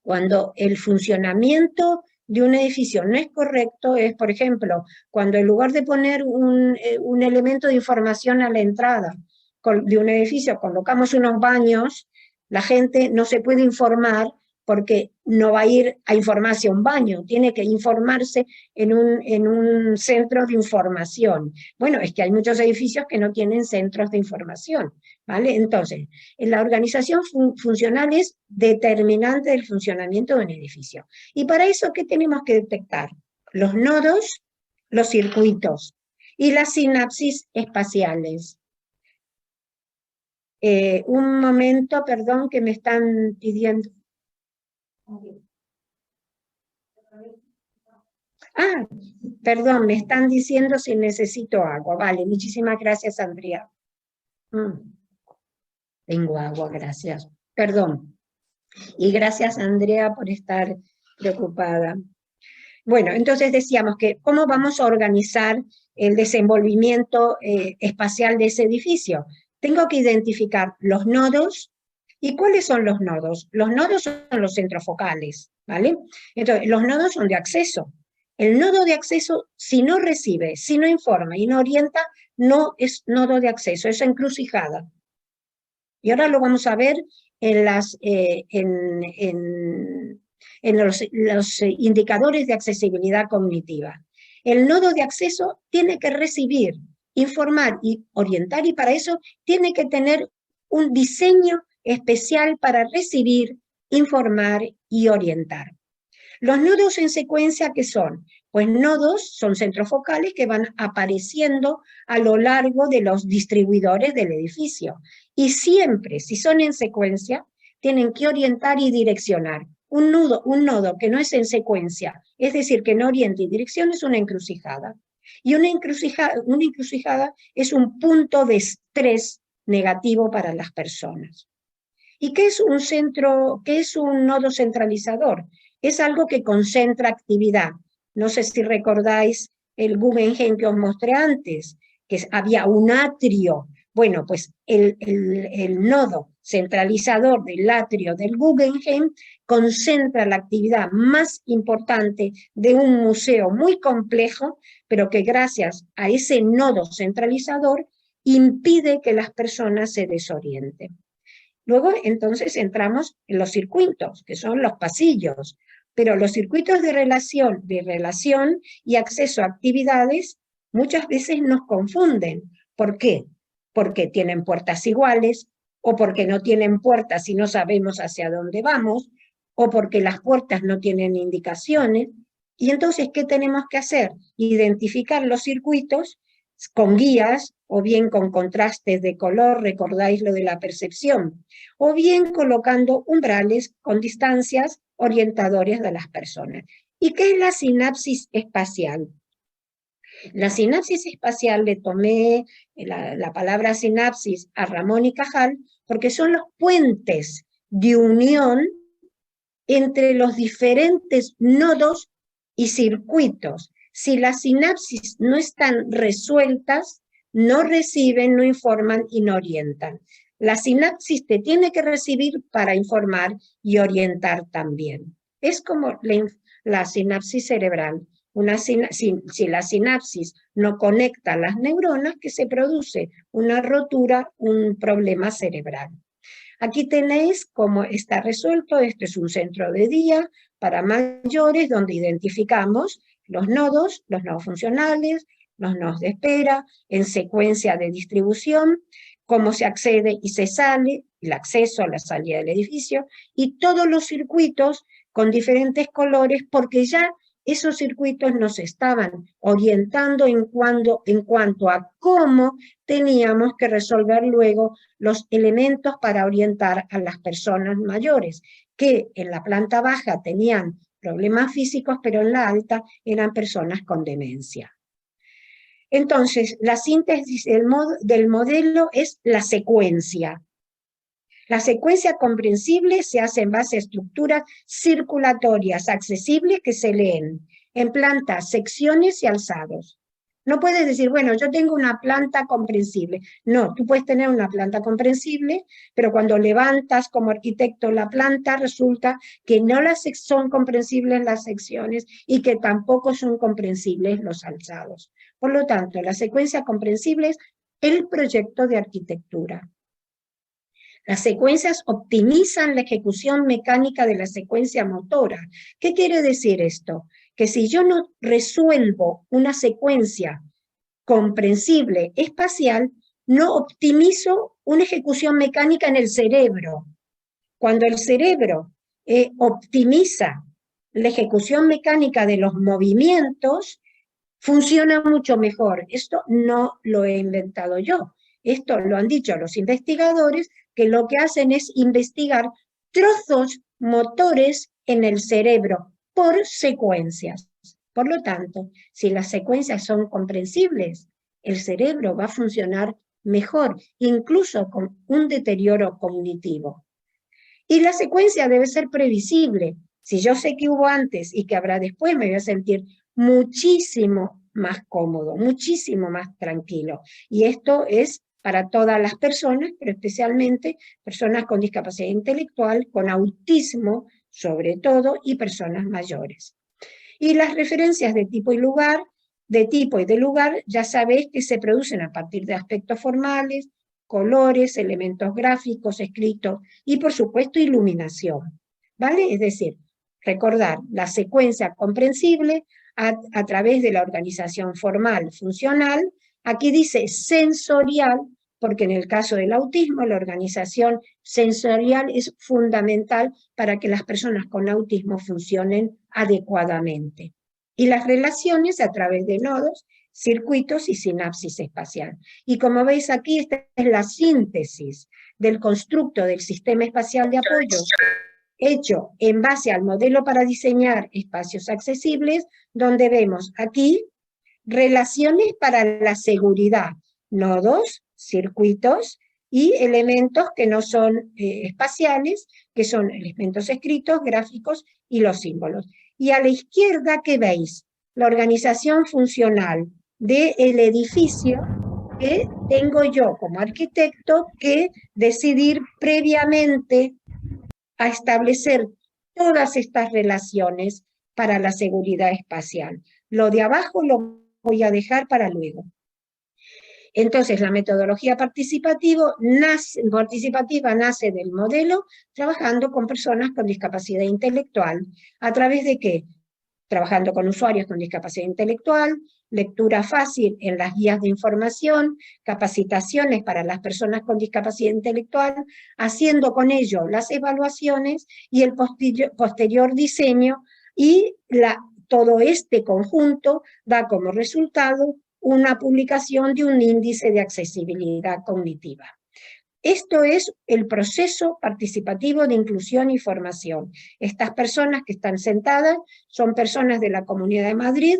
cuando el funcionamiento de un edificio no es correcto, es, por ejemplo, cuando en lugar de poner un elemento de información a la entrada de un edificio, colocamos unos baños, la gente no se puede informar porque no va a ir a informarse a un baño, tiene que informarse en un centro de información. Bueno, es que hay muchos edificios que no tienen centros de información, ¿vale? Entonces, la organización funcional es determinante del funcionamiento de un edificio. Y para eso, ¿qué tenemos que detectar? Los nodos, los circuitos y las sinapsis espaciales. Un momento, perdón, que me están pidiendo. Ah, perdón, me están diciendo si necesito agua. Vale, muchísimas gracias, Andrea. Tengo agua, gracias. Perdón. Y gracias, Andrea, por estar preocupada. Bueno, entonces decíamos que ¿cómo vamos a organizar el desenvolvimiento espacial de ese edificio? Tengo que identificar los nodos. ¿Y cuáles son los nodos? Los nodos son los centros focales, ¿vale? Entonces, los nodos son de acceso. El nodo de acceso, si no recibe, si no informa y no orienta, no es nodo de acceso, es encrucijada. Y ahora lo vamos a ver en los indicadores de accesibilidad cognitiva. El nodo de acceso tiene que recibir, informar y orientar, y para eso tiene que tener un diseño especial para recibir, informar y orientar. Los nodos en secuencia, ¿qué son? Pues nodos son centros focales que van apareciendo a lo largo de los distribuidores del edificio. Y siempre, si son en secuencia, tienen que orientar y direccionar. Un nodo que no es en secuencia, es decir, que no orienta y direcciona, es una encrucijada. Y una encrucijada es un punto de estrés negativo para las personas. ¿Y qué es un nodo centralizador? Es algo que concentra actividad. No sé si recordáis el Guggenheim que os mostré antes, que había un atrio. Bueno, pues el nodo centralizador del atrio del Guggenheim concentra la actividad más importante de un museo muy complejo, pero que gracias a ese nodo centralizador impide que las personas se desorienten. Luego, entonces, entramos en los circuitos, que son los pasillos, pero los circuitos de relación y acceso a actividades muchas veces nos confunden. ¿Por qué? Porque tienen puertas iguales, o porque no tienen puertas y no sabemos hacia dónde vamos, o porque las puertas no tienen indicaciones. Y entonces, ¿qué tenemos que hacer? Identificar los circuitos con guías, o bien con contrastes de color, recordáis lo de la percepción, o bien colocando umbrales con distancias orientadores de las personas. ¿Y qué es la sinapsis espacial? La sinapsis espacial, le tomé la palabra sinapsis a Ramón y Cajal, porque son los puentes de unión entre los diferentes nodos y circuitos. Si las sinapsis no están resueltas, no reciben, no informan y no orientan. La sinapsis te tiene que recibir para informar y orientar también. Es como la sinapsis cerebral. Si la sinapsis no conecta las neuronas, que se produce una rotura, un problema cerebral. Aquí tenéis cómo está resuelto. Este es un centro de día para mayores donde identificamos los nodos funcionales, los nodos de espera, en secuencia de distribución, cómo se accede y se sale, el acceso a la salida del edificio, y todos los circuitos con diferentes colores, porque ya esos circuitos nos estaban orientando en cuanto a cómo teníamos que resolver luego los elementos para orientar a las personas mayores, que en la planta baja tenían problemas físicos, pero en la alta eran personas con demencia. Entonces, la síntesis del modelo es la secuencia. La secuencia comprensible se hace en base a estructuras circulatorias accesibles que se leen en plantas, secciones y alzados. No puedes decir, bueno, yo tengo una planta comprensible. No, tú puedes tener una planta comprensible, pero cuando levantas como arquitecto la planta, resulta que no son comprensibles las secciones y que tampoco son comprensibles los alzados. Por lo tanto, la secuencia comprensible es el proyecto de arquitectura. Las secuencias optimizan la ejecución mecánica de la secuencia motora. ¿Qué quiere decir esto? Que si yo no resuelvo una secuencia comprensible espacial, no optimizo una ejecución mecánica en el cerebro. Cuando el cerebro optimiza la ejecución mecánica de los movimientos, funciona mucho mejor. Esto no lo he inventado yo. Esto lo han dicho los investigadores, que lo que hacen es investigar trozos motores en el cerebro por secuencias. Por lo tanto, si las secuencias son comprensibles, el cerebro va a funcionar mejor, incluso con un deterioro cognitivo. Y la secuencia debe ser previsible. Si yo sé que hubo antes y que habrá después, me voy a sentir muchísimo más cómodo, muchísimo más tranquilo. Y esto es para todas las personas, pero especialmente personas con discapacidad intelectual, con autismo sobre todo, y personas mayores. Y las referencias de tipo y lugar, de tipo y de lugar, ya sabéis que se producen a partir de aspectos formales, colores, elementos gráficos, escritos y, por supuesto, iluminación. ¿Vale? Es decir, recordar la secuencia comprensible a través de la organización formal funcional. Aquí dice sensorial, porque en el caso del autismo la organización sensorial es fundamental para que las personas con autismo funcionen adecuadamente. Y las relaciones a través de nodos, circuitos y sinapsis espacial. Y como veis aquí, esta es la síntesis del constructo del sistema espacial de apoyo hecho en base al modelo para diseñar espacios accesibles, donde vemos aquí relaciones para la seguridad, nodos, circuitos y elementos que no son espaciales, que son elementos escritos, gráficos y los símbolos. Y a la izquierda, ¿qué veis? La organización funcional del edificio que tengo yo como arquitecto que decidir previamente a establecer todas estas relaciones para la seguridad espacial. Lo de abajo lo voy a dejar para luego. Entonces, la metodología participativa nace del modelo trabajando con personas con discapacidad intelectual. ¿A través de qué? Trabajando con usuarios con discapacidad intelectual, lectura fácil en las guías de información, capacitaciones para las personas con discapacidad intelectual, haciendo con ello las evaluaciones y el posterior diseño, y todo este conjunto da como resultado una publicación de un índice de accesibilidad cognitiva. Esto es el proceso participativo de inclusión y formación. Estas personas que están sentadas son personas de la Comunidad de Madrid,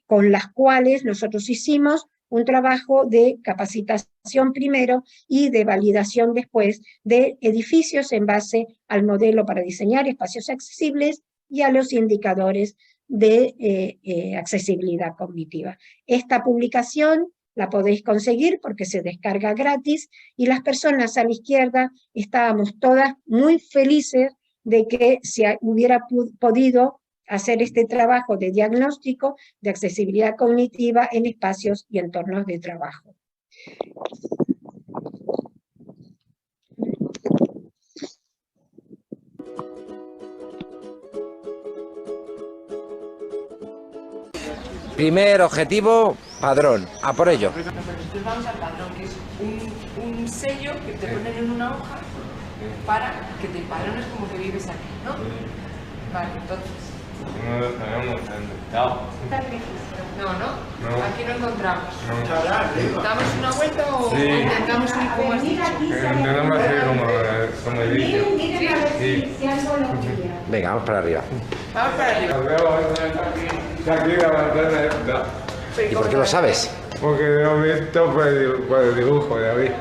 con las cuales nosotros hicimos un trabajo de capacitación primero y de validación después de edificios en base al modelo para diseñar espacios accesibles y a los indicadores de accesibilidad cognitiva. Esta publicación la podéis conseguir porque se descarga gratis, y las personas a la izquierda estábamos todas muy felices de que se hubiera podido hacer este trabajo de diagnóstico de accesibilidad cognitiva en espacios y entornos de trabajo. Primer objetivo, padrón. A por ello. Entonces vamos al padrón, que es un sello que te ponen en una hoja para que te empadrones como que vives aquí, ¿no? Vale, entonces... No lo sabemos dónde está. No, aquí no encontramos. ¿Damos una vuelta o intentamos ir como has dicho? Intentamos hacer como he dicho. Sí. Si algo lo pilla. Venga, vamos para arriba. Vamos para arriba. Aquí la ventana está. ¿Y por qué lo sabes? Porque lo he visto por el dibujo de David.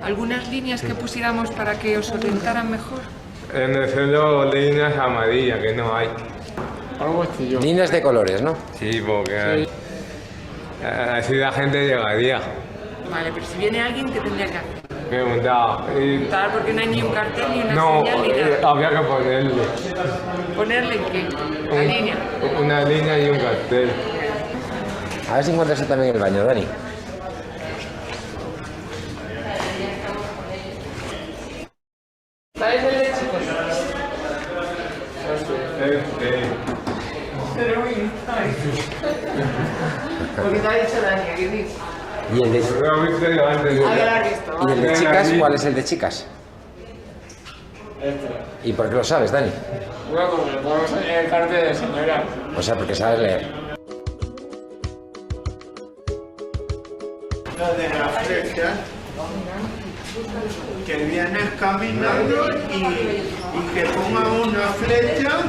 ¿Algunas líneas que pusiéramos para que os orientaran mejor? En el suelo líneas amarillas, que no hay. Líneas de colores, ¿no? Sí, porque así la gente llegaría. Vale, pero si viene alguien, ¿qué tendría que hacer? Preguntaba. Preguntar porque no hay ni un cartel ni una No, señal ni nada. había que ponerle. ¿Ponerle qué? La línea. Una línea y un cartel. A ver si encuentras también el baño, Dani. Porque te ha dicho Dani, ¿qué dices? ¿Y el de, Lo he visto yo antes. Ah, que lo has visto. y el de chicas? ¿Cuál es el de chicas? Este. ¿Y por qué lo sabes, Dani? Bueno, como le ponemos en el cartel de señora. O sea, porque sabes leer. Lo de la flecha, que vienes caminando y que ponga una flecha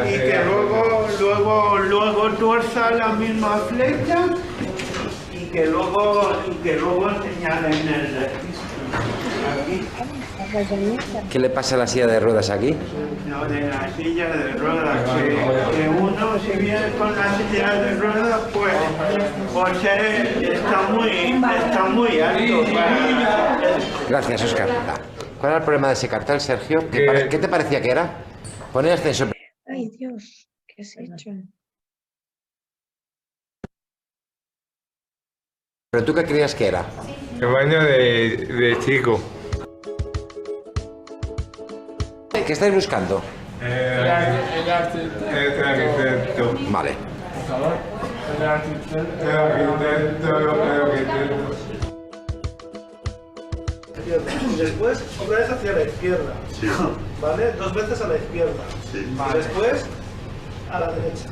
y que luego tuerza la misma flecha y que luego señalen el registro. Aquí. ¿Qué le pasa a la silla de ruedas aquí? No, de la silla de ruedas, que uno si viene con la silla de ruedas, pues está muy alto para... Gracias, Óscar. ¿Cuál era el problema de ese cartel, Sergio? ¿Qué te parecía que era? Pon el ascensor. Ay, Dios, ¿qué has hecho? ¿Pero tú qué creías que era? El baño de chico. ¿Qué estáis buscando? El arquitecto. El arquitecto. Vale. Por favor. El arquitecto. El arquitecto. Y después otra vez hacia la izquierda, ¿vale? 2 veces a la izquierda. Y después a la derecha.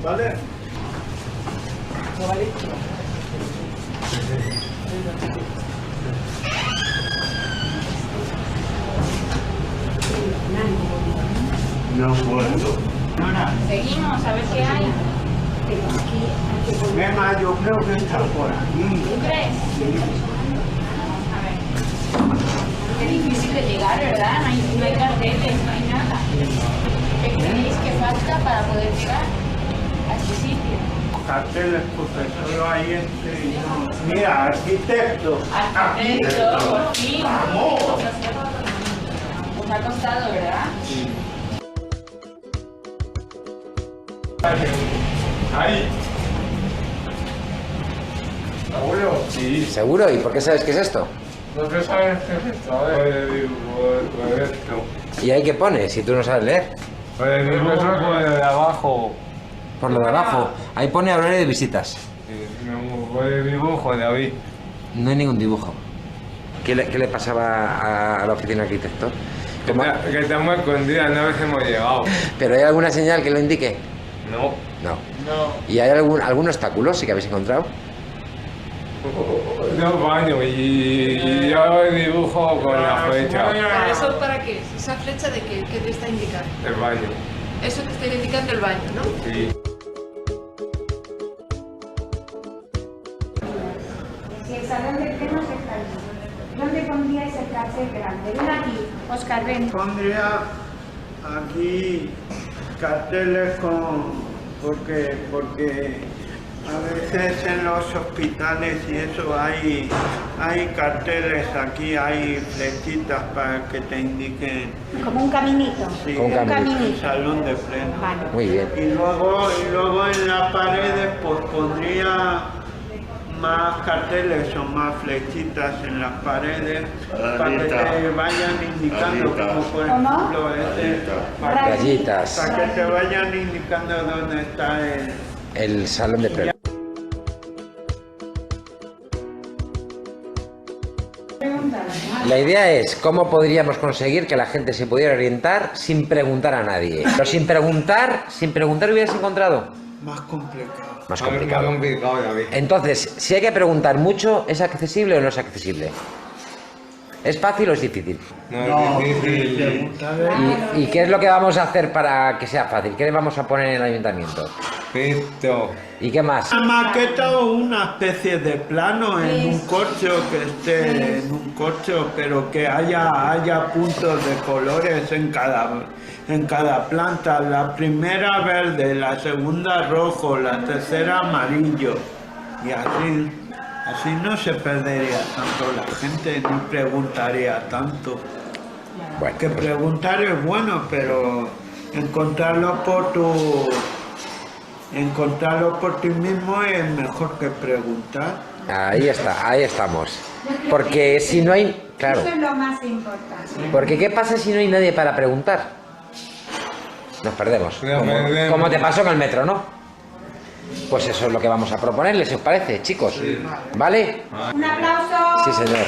¿Vale? No puedo. Seguimos a ver qué hay. Emma, yo creo que está por aquí. ¿Tú crees? A ver. Qué difícil de llegar, ¿verdad? No hay carteles, no hay nada. ¿Qué creéis que falta para poder llegar a este sitio? Carteles, porque solo hay Mira, arquitecto. Arquitecto, por fin. ¡Vamos! Os ha costado, ¿verdad? Ahí. ¿Seguro? Sí. ¿Seguro? ¿Y por qué sabes qué es esto? ¿No que sabes qué es esto? A ver. Por esto. ¿Y ahí qué pone? Si tú no sabes leer. Por el dibujo por el de abajo. Por lo de abajo. Ahí pone horario de visitas. Por el dibujo, David. No hay ningún dibujo. ¿Qué le pasaba a la oficina de arquitecto? Que estamos escondidas, no vez hemos llegado. ¿Pero hay alguna señal que lo indique? No. No. No. ¿Y hay algún obstáculo sí que habéis encontrado? 2 baños y yo dibujo con la flecha. ¿Para eso para qué? ¿Esa flecha de qué? ¿Qué te está indicando? El baño. Eso te está indicando el baño, ¿no? Sí. Si el salón de plenos está allí, ¿dónde pondríais el cartel grande? Ven aquí, Óscar, ven. Pondría aquí carteles porque a veces en los hospitales y eso hay carteles aquí, hay flechitas para que te indiquen. Como un caminito. Sí, Como un el caminito. salón de pleno. Vale. Muy bien. Y luego en las paredes pues pondría más carteles o más flechitas en las paredes para que te vayan indicando, como por ejemplo Rayitas. para que te vayan indicando dónde está El salón de pleno. La idea es cómo podríamos conseguir que la gente se pudiera orientar sin preguntar a nadie. Pero sin preguntar hubieras encontrado. más complicado. Más Más complicado. complicado, David. Entonces, si hay que preguntar mucho, ¿es accesible o no es accesible? ¿Es fácil o es difícil? No, es difícil. Preguntarle ¿Y qué es lo que vamos a hacer para que sea fácil? ¿Qué le vamos a poner en el ayuntamiento? Esto. ¿Y qué más? una maqueta o una especie de plano en un corcho que esté en un corcho, pero que haya puntos de colores en cada planta. La primera verde, la segunda rojo, la tercera amarillo. Y así no se perdería tanto la gente ni preguntaría tanto. Bueno, Que preguntar es bueno, pero encontrarlo por ti mismo es mejor que preguntar. ahí está, ahí estamos. Porque si no hay... Claro. Eso es lo más importante. Porque ¿qué pasa si no hay nadie para preguntar? Nos perdemos. Nos perdemos. Como te pasó en el metro, ¿no? Pues eso es lo que vamos a proponerles, si os parece, chicos. ¿Vale? Un aplauso. Sí, señor.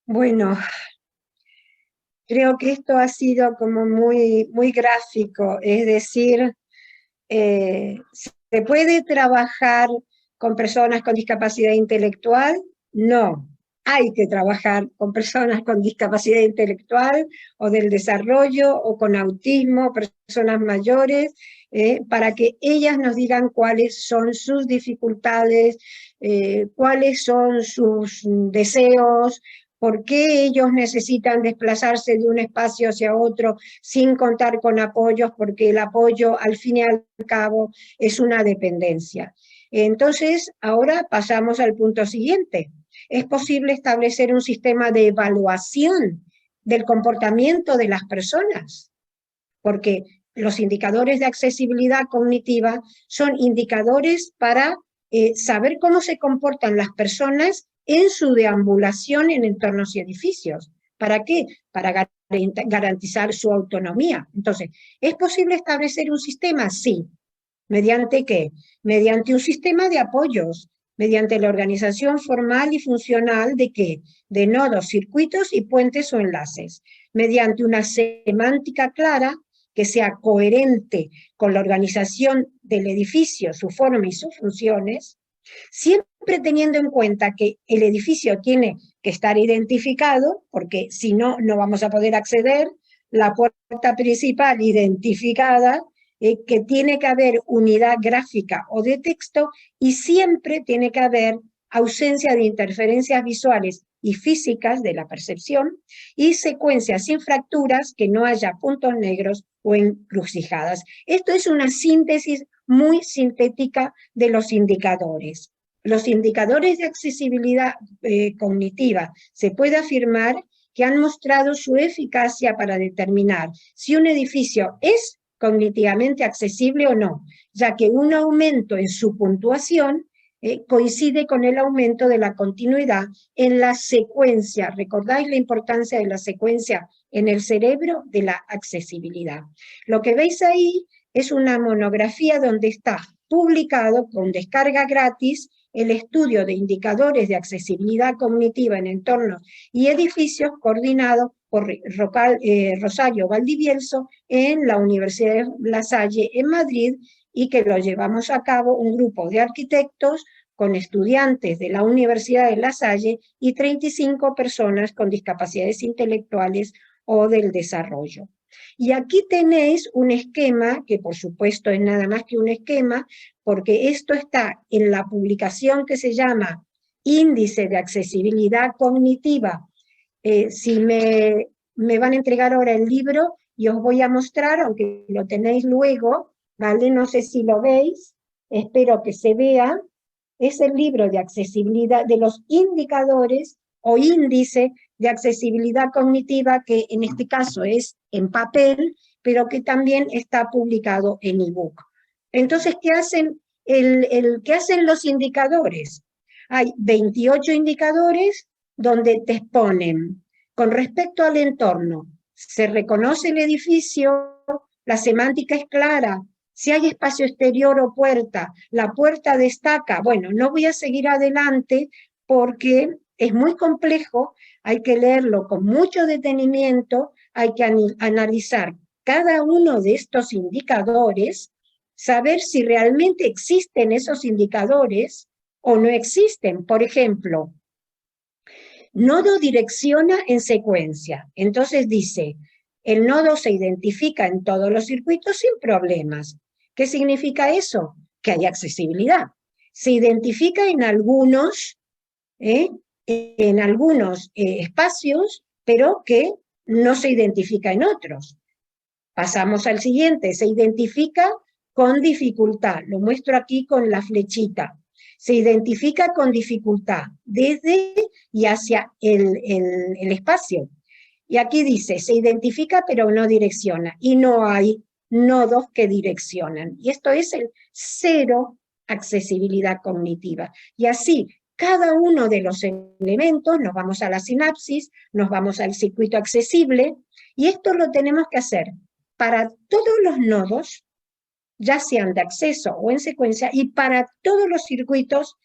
Bueno, creo que esto ha sido como muy, muy gráfico, es decir, ¿se puede trabajar con personas con discapacidad intelectual? No, hay que trabajar con personas con discapacidad intelectual o del desarrollo o con autismo, personas mayores, para que ellas nos digan cuáles son sus dificultades, cuáles son sus deseos, por qué ellos necesitan desplazarse de un espacio hacia otro sin contar con apoyos, porque el apoyo al fin y al cabo es una dependencia. Entonces, ahora pasamos al punto siguiente. ¿Es posible establecer un sistema de evaluación del comportamiento de las personas? Porque los indicadores de accesibilidad cognitiva son indicadores para saber cómo se comportan las personas en su deambulación en entornos y edificios. ¿Para qué? Para garantizar su autonomía. Entonces, ¿es posible establecer un sistema? Sí. ¿Mediante qué? Mediante un sistema de apoyos, mediante la organización formal y funcional ¿de qué? De nodos, circuitos y puentes o enlaces, mediante una semántica clara que sea coherente con la organización del edificio, su forma y sus funciones, siempre teniendo en cuenta que el edificio tiene que estar identificado, porque si no, no vamos a poder acceder, la puerta principal identificada, que tiene que haber unidad gráfica o de texto, y siempre tiene que haber ausencia de interferencias visuales y físicas de la percepción, y secuencias sin fracturas, que no haya puntos negros o encrucijadas. Esto es una síntesis muy sintética de los indicadores. Los indicadores de accesibilidad cognitiva se puede afirmar que han mostrado su eficacia para determinar si un edificio es cognitivamente accesible o no, ya que un aumento en su puntuación coincide con el aumento de la continuidad en la secuencia. ¿Recordáis la importancia de la secuencia en el cerebro de la accesibilidad? Lo que veis ahí es una monografía donde está publicado con descarga gratis el estudio de indicadores de accesibilidad cognitiva en entornos y edificios coordinado por Rosario Valdivielso en la Universidad de La Salle en Madrid, y que lo llevamos a cabo un grupo de arquitectos con estudiantes de la Universidad de La Salle y 35 personas con discapacidades intelectuales o del desarrollo. Y aquí tenéis un esquema, que por supuesto es nada más que un esquema, porque esto está en la publicación que se llama Índice de Accesibilidad Cognitiva. Si me van a entregar ahora el libro y os voy a mostrar, aunque lo tenéis luego, ¿vale? No sé si lo veis, espero que se vea. Es el libro de accesibilidad, de los indicadores o índice de accesibilidad cognitiva, que en este caso es en papel, pero que también está publicado en ebook. Entonces, ¿qué hacen, ¿qué hacen los indicadores? Hay 28 indicadores donde te exponen, con respecto al entorno, se reconoce el edificio, la semántica es clara, si hay espacio exterior o puerta, la puerta destaca. Bueno, no voy a seguir adelante porque es muy complejo, hay que leerlo con mucho detenimiento, hay que analizar cada uno de estos indicadores, saber si realmente existen esos indicadores o no existen. Por ejemplo, nodo direcciona en secuencia. Entonces dice, el nodo se identifica en todos los circuitos sin problemas. ¿Qué significa eso? Que hay accesibilidad. Se identifica en algunos espacios, pero que no se identifica en otros. Pasamos al siguiente, se identifica con dificultad. Lo muestro aquí con la flechita. Se identifica con dificultad desde y hacia el espacio. Y aquí dice, se identifica pero no direcciona. Y no hay nodos que direccionan. Y esto es el 0 accesibilidad cognitiva. Y así, cada uno de los elementos, nos vamos a la sinapsis, nos vamos al circuito accesible, y esto lo tenemos que hacer para todos los nodos, ya sean de acceso o en secuencia, y para todos los circuitos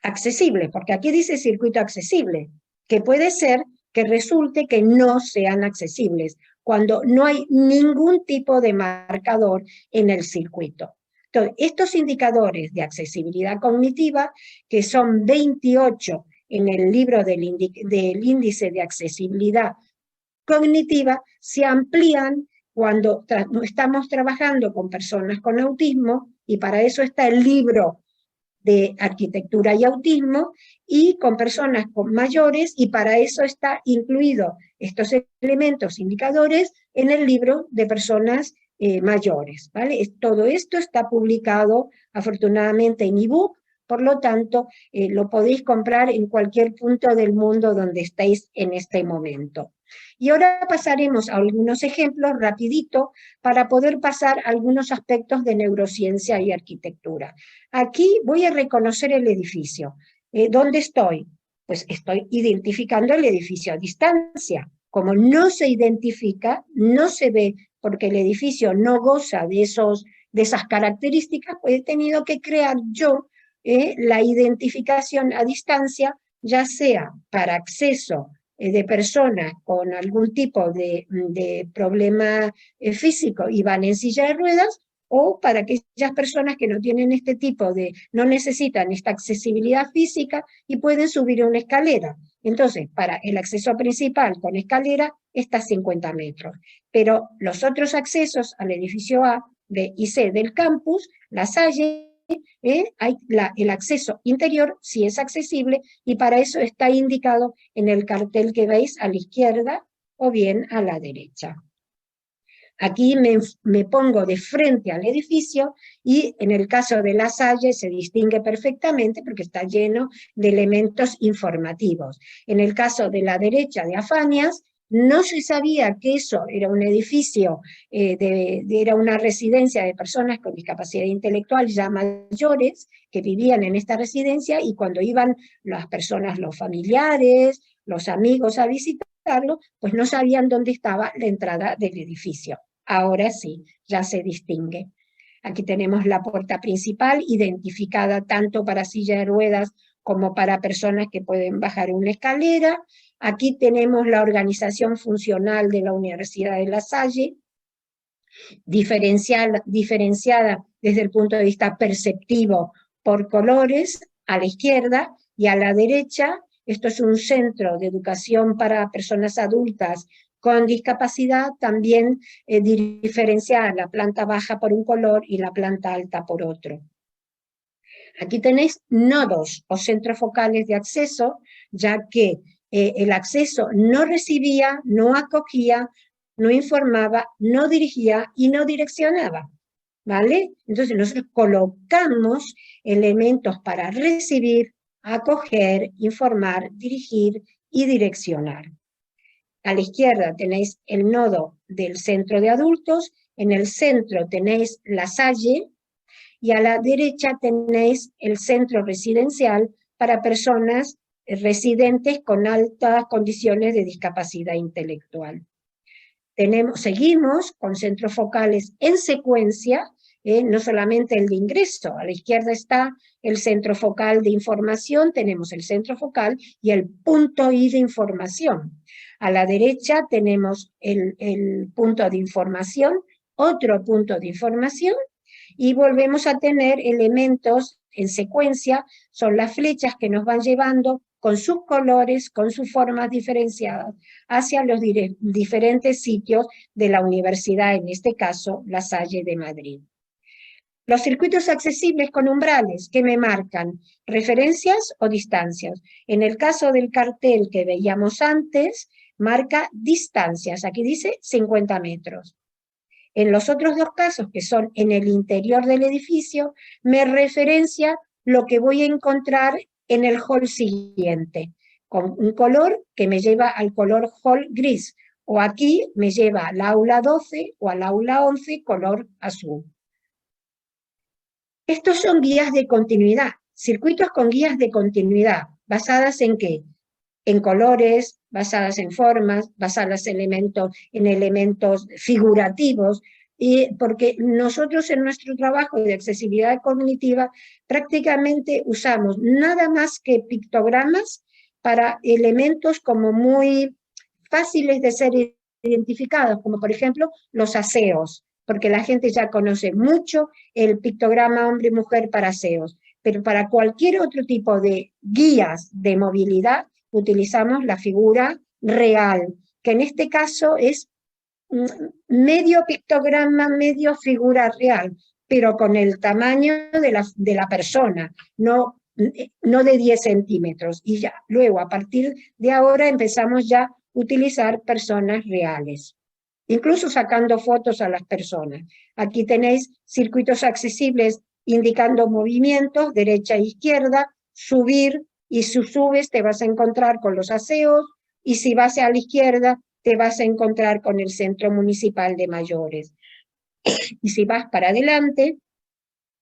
accesibles, porque aquí dice circuito accesible, que puede ser que resulte que no sean accesibles, cuando no hay ningún tipo de marcador en el circuito. Entonces, estos indicadores de accesibilidad cognitiva, que son 28 en el libro del índice de accesibilidad cognitiva, se amplían cuando estamos trabajando con personas con autismo, y para eso está el libro de arquitectura y autismo, y con personas con mayores, y para eso está incluido estos elementos indicadores en el libro de personas mayores, ¿vale? Todo esto está publicado afortunadamente en ebook, por lo tanto lo podéis comprar en cualquier punto del mundo donde estéis en este momento. Y ahora pasaremos a algunos ejemplos rapidito para poder pasar a algunos aspectos de neurociencia y arquitectura. Aquí voy a reconocer el edificio. ¿Dónde estoy? Pues estoy identificando el edificio a distancia. Como no se identifica, no se ve, porque el edificio no goza de esas características, pues he tenido que crear yo la identificación a distancia, ya sea para acceso de personas con algún tipo de problema físico y van en silla de ruedas, o para aquellas personas que no tienen este tipo no necesitan esta accesibilidad física y pueden subir una escalera. Entonces, para el acceso principal con escalera está 50 metros. Pero los otros accesos al edificio A, B y C del campus, La Salle, hay el acceso interior sí es accesible, y para eso está indicado en el cartel que veis a la izquierda o bien a la derecha. Aquí me pongo de frente al edificio, y en el caso de La Salle se distingue perfectamente porque está lleno de elementos informativos. En el caso de la derecha de Afanias, no se sabía que eso era un edificio, era una residencia de personas con discapacidad intelectual ya mayores que vivían en esta residencia, y cuando iban las personas, los familiares, los amigos a visitarlo, pues no sabían dónde estaba la entrada del edificio. Ahora sí, ya se distingue. Aquí tenemos la puerta principal, identificada tanto para silla de ruedas como para personas que pueden bajar una escalera. Aquí tenemos la organización funcional de la Universidad de La Salle, diferenciada desde el punto de vista perceptivo por colores, a la izquierda, y a la derecha, esto es un centro de educación para personas adultas con discapacidad, también diferenciada, la planta baja por un color y la planta alta por otro. Aquí tenéis nodos o centros focales de acceso, ya que el acceso no recibía, no acogía, no informaba, no dirigía y no direccionaba, ¿vale? Entonces nosotros colocamos elementos para recibir, acoger, informar, dirigir y direccionar. A la izquierda tenéis el nodo del centro de adultos, en el centro tenéis La Salle, y a la derecha tenéis el centro residencial para personas residentes con altas condiciones de discapacidad intelectual. Seguimos con centros focales en secuencia, no solamente el de ingreso. A la izquierda está el centro focal de información, tenemos el centro focal y el punto I de información. A la derecha tenemos el punto de información, otro punto de información, y volvemos a tener elementos en secuencia, son las flechas que nos van llevando con sus colores, con sus formas diferenciadas, hacia los diferentes sitios de la universidad, en este caso, La Salle de Madrid. Los circuitos accesibles con umbrales, ¿qué me marcan? ¿Referencias o distancias? En el caso del cartel que veíamos antes, marca distancias, aquí dice 50 metros. En los otros dos casos, que son en el interior del edificio, me referencia lo que voy a encontrar en el hall siguiente, con un color que me lleva al color hall gris, o aquí me lleva al aula 12 o al aula 11 color azul. Estos son guías de continuidad, circuitos con guías de continuidad, basadas en ¿qué? En colores, basadas en formas, basadas en elementos figurativos, y porque nosotros en nuestro trabajo de accesibilidad cognitiva prácticamente usamos nada más que pictogramas para elementos como muy fáciles de ser identificados, como por ejemplo los aseos, porque la gente ya conoce mucho el pictograma hombre y mujer para aseos, pero para cualquier otro tipo de guías de movilidad utilizamos la figura real, que en este caso es medio pictograma, medio figura real, pero con el tamaño de la persona, no de 10 centímetros. Y ya, luego a partir de ahora empezamos ya a utilizar personas reales, incluso sacando fotos a las personas. Aquí tenéis circuitos accesibles indicando movimientos, derecha e izquierda, subir, y si subes te vas a encontrar con los aseos, y si vas a la izquierda te vas a encontrar con el Centro Municipal de Mayores. Y si vas para adelante,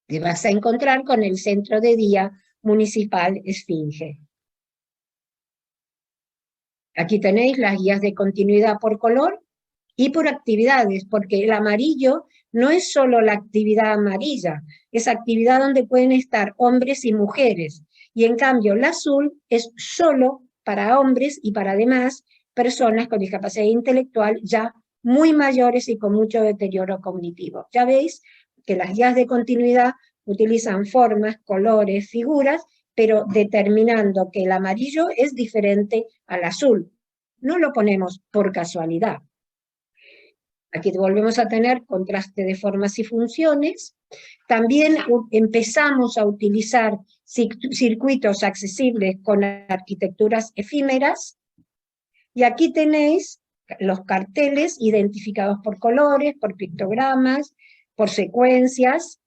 te vas a encontrar con el Centro de Día Municipal Esfinge. Aquí tenéis las guías de continuidad por color y por actividades, porque el amarillo no es solo la actividad amarilla, es actividad donde pueden estar hombres y mujeres, y en cambio el azul es solo para hombres y para además personas con discapacidad intelectual ya muy mayores y con mucho deterioro cognitivo. Ya veis que las guías de continuidad utilizan formas, colores, figuras, pero determinando que el amarillo es diferente al azul. No lo ponemos por casualidad. Aquí volvemos a tener contraste de formas y funciones. También empezamos a utilizar circuitos accesibles con arquitecturas efímeras. Y aquí tenéis los carteles identificados por colores, por pictogramas, por secuencias.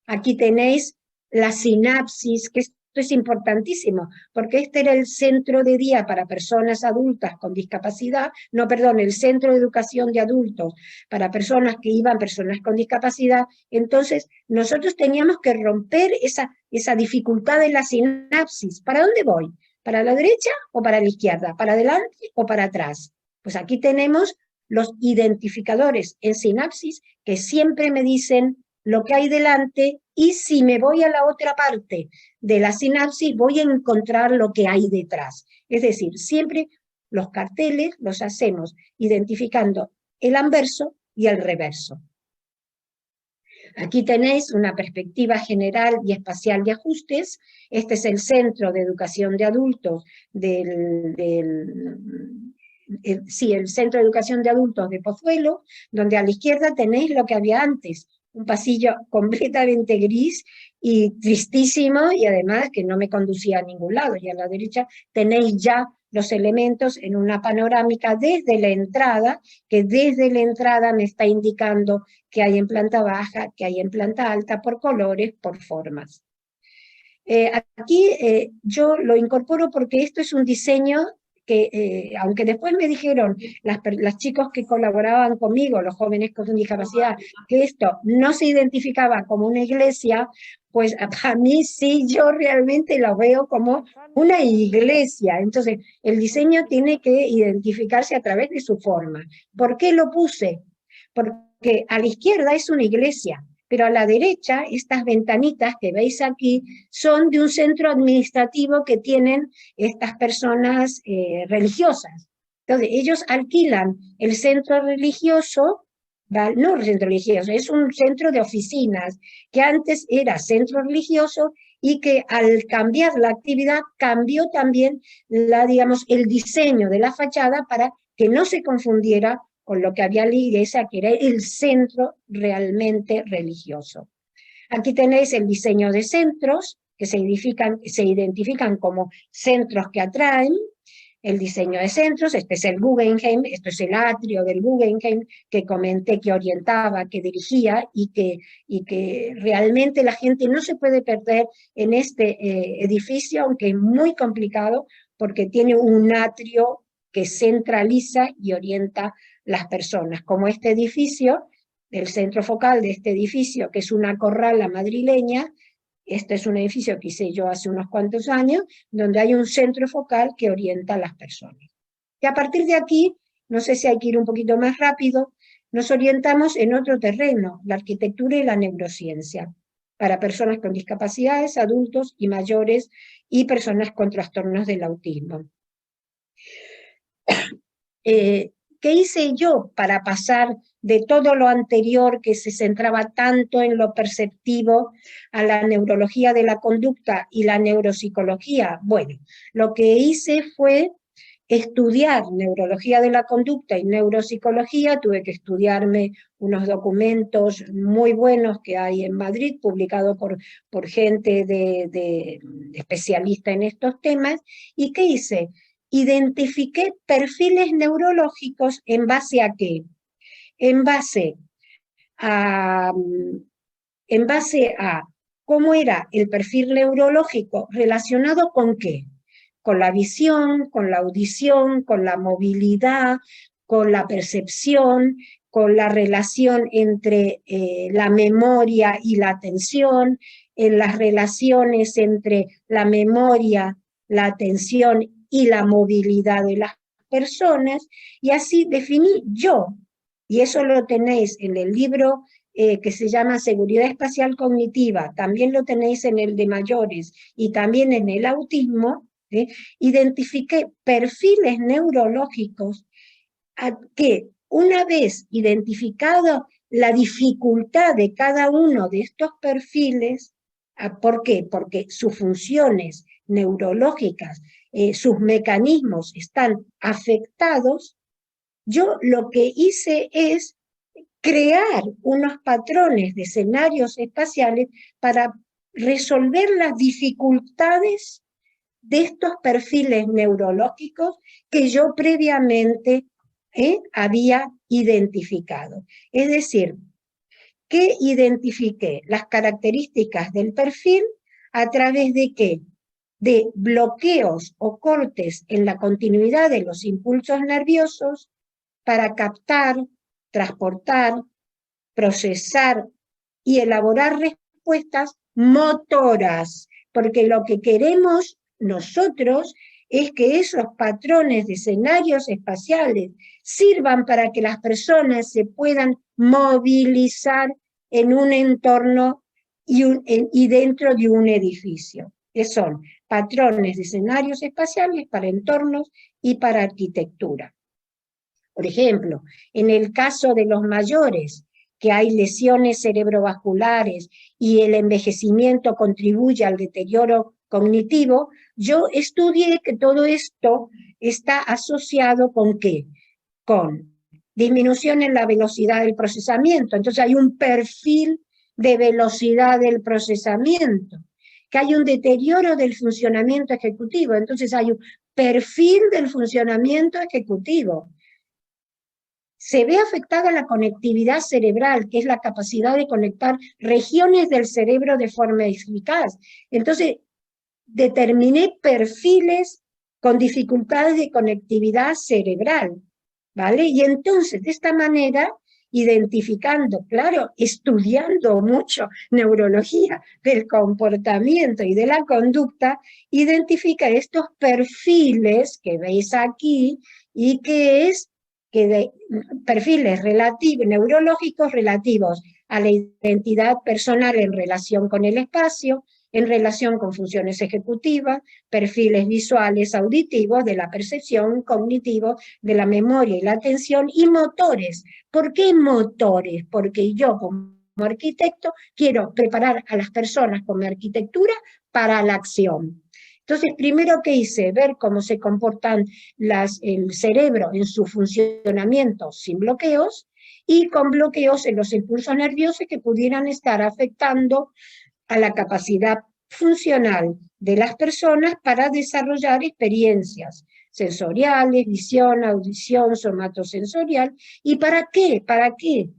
Aquí tenéis la sinapsis, que esto es importantísimo, porque este era el centro de día para personas adultas con discapacidad, no, perdón, el centro de educación de adultos para personas que iban, personas con discapacidad. Entonces nosotros teníamos que romper esa dificultad de la sinapsis. ¿Para dónde voy? ¿Para la derecha o para la izquierda? ¿Para adelante o para atrás? Pues aquí tenemos los identificadores en sinapsis que siempre me dicen lo que hay delante, y si me voy a la otra parte de la sinapsis voy a encontrar lo que hay detrás. Es decir, siempre los carteles los hacemos identificando el anverso y el reverso. Aquí tenéis una perspectiva general y espacial de ajustes. Este es el Centro de Educación de Adultos el Centro de Educación de Adultos de Pozuelo, donde a la izquierda tenéis lo que había antes, un pasillo completamente gris y tristísimo, y además que no me conducía a ningún lado, y a la derecha tenéis ya los elementos en una panorámica desde la entrada, que desde la entrada me está indicando que hay en planta baja, que hay en planta alta, por colores, por formas. Aquí yo lo incorporo porque esto es un diseño que, aunque después me dijeron las chicos que colaboraban conmigo, los jóvenes con discapacidad, que esto no se identificaba como una iglesia, pues para mí sí, yo realmente lo veo como una iglesia. Entonces, el diseño tiene que identificarse a través de su forma. ¿Por qué lo puse? Porque a la izquierda es una iglesia, pero a la derecha, estas ventanitas que veis aquí, son de un centro administrativo que tienen estas personas religiosas. Entonces, ellos alquilan el centro religioso, ¿vale? No el centro religioso, es un centro de oficinas, que antes era centro religioso, y que al cambiar la actividad, cambió también el diseño de la fachada para que no se confundiera con lo que había en la iglesia, que era el centro realmente religioso. Aquí tenéis el diseño de centros, que se identifican como centros que atraen. el diseño de centros. Este es el Guggenheim, esto es el atrio del Guggenheim, que comenté que orientaba, que dirigía, y que realmente la gente no se puede perder en este edificio, aunque es muy complicado, porque tiene un atrio que centraliza y orienta las personas, como este edificio, el centro focal de este edificio, que es una corrala madrileña. Este es un edificio que hice yo hace unos cuantos años, donde hay un centro focal que orienta a las personas. Y a partir de aquí, no sé si hay que ir un poquito más rápido, nos orientamos en otro terreno, la arquitectura y la neurociencia, para personas con discapacidades, adultos y mayores, y personas con trastornos del autismo. ¿Qué hice yo para pasar de todo lo anterior, que se centraba tanto en lo perceptivo, a la neurología de la conducta y la neuropsicología? Bueno, lo que hice fue estudiar neurología de la conducta y neuropsicología. Tuve que estudiarme unos documentos muy buenos que hay en Madrid, publicados por gente de especialista en estos temas. ¿Y qué hice? Identifiqué perfiles neurológicos. ¿En base a qué? En base a cómo era el perfil neurológico relacionado con qué. Con la visión, con la audición, con la movilidad, con la percepción, con la relación entre la memoria y la atención, en las relaciones entre la memoria, la atención y la movilidad de las personas. Y así definí yo, y eso lo tenéis en el libro que se llama Seguridad Espacial Cognitiva, también lo tenéis en el de mayores y también en el autismo. Identifiqué perfiles neurológicos que, una vez identificado la dificultad de cada uno de estos perfiles, ¿por qué? Porque sus funciones neurológicas, sus mecanismos están afectados. Yo lo que hice es crear unos patrones de escenarios espaciales para resolver las dificultades de estos perfiles neurológicos que yo previamente había identificado. Es decir, que identifiqué las características del perfil a través de ¿qué? De bloqueos o cortes en la continuidad de los impulsos nerviosos para captar, transportar, procesar y elaborar respuestas motoras, porque lo que queremos nosotros es que esos patrones de escenarios espaciales sirvan para que las personas se puedan movilizar en un entorno y dentro de un edificio, que son patrones de escenarios espaciales para entornos y para arquitectura. Por ejemplo, en el caso de los mayores, que hay lesiones cerebrovasculares y el envejecimiento contribuye al deterioro cognitivo, yo estudié que todo esto está asociado ¿con qué? Con disminución en la velocidad del procesamiento. Entonces hay un perfil de velocidad del procesamiento, que hay un deterioro del funcionamiento ejecutivo. Entonces hay un perfil del funcionamiento ejecutivo. Se ve afectada la conectividad cerebral, que es la capacidad de conectar regiones del cerebro de forma eficaz. Entonces, determiné perfiles con dificultades de conectividad cerebral, ¿vale? Y entonces, de esta manera, identificando, claro, estudiando mucho neurología del comportamiento y de la conducta, identifica estos perfiles que veis aquí y que es perfiles neurológicos relativos a la identidad personal en relación con el espacio, en relación con funciones ejecutivas, perfiles visuales, auditivos, de la percepción, cognitivos, de la memoria y la atención, y motores. ¿Por qué motores? Porque yo como arquitecto quiero preparar a las personas con mi arquitectura para la acción. Entonces, primero que hice, ver cómo se comportan el cerebro en su funcionamiento sin bloqueos, y con bloqueos en los impulsos nerviosos que pudieran estar afectando a la capacidad funcional de las personas para desarrollar experiencias sensoriales, visión, audición, somatosensorial. ¿Y para qué? ¿Para qué?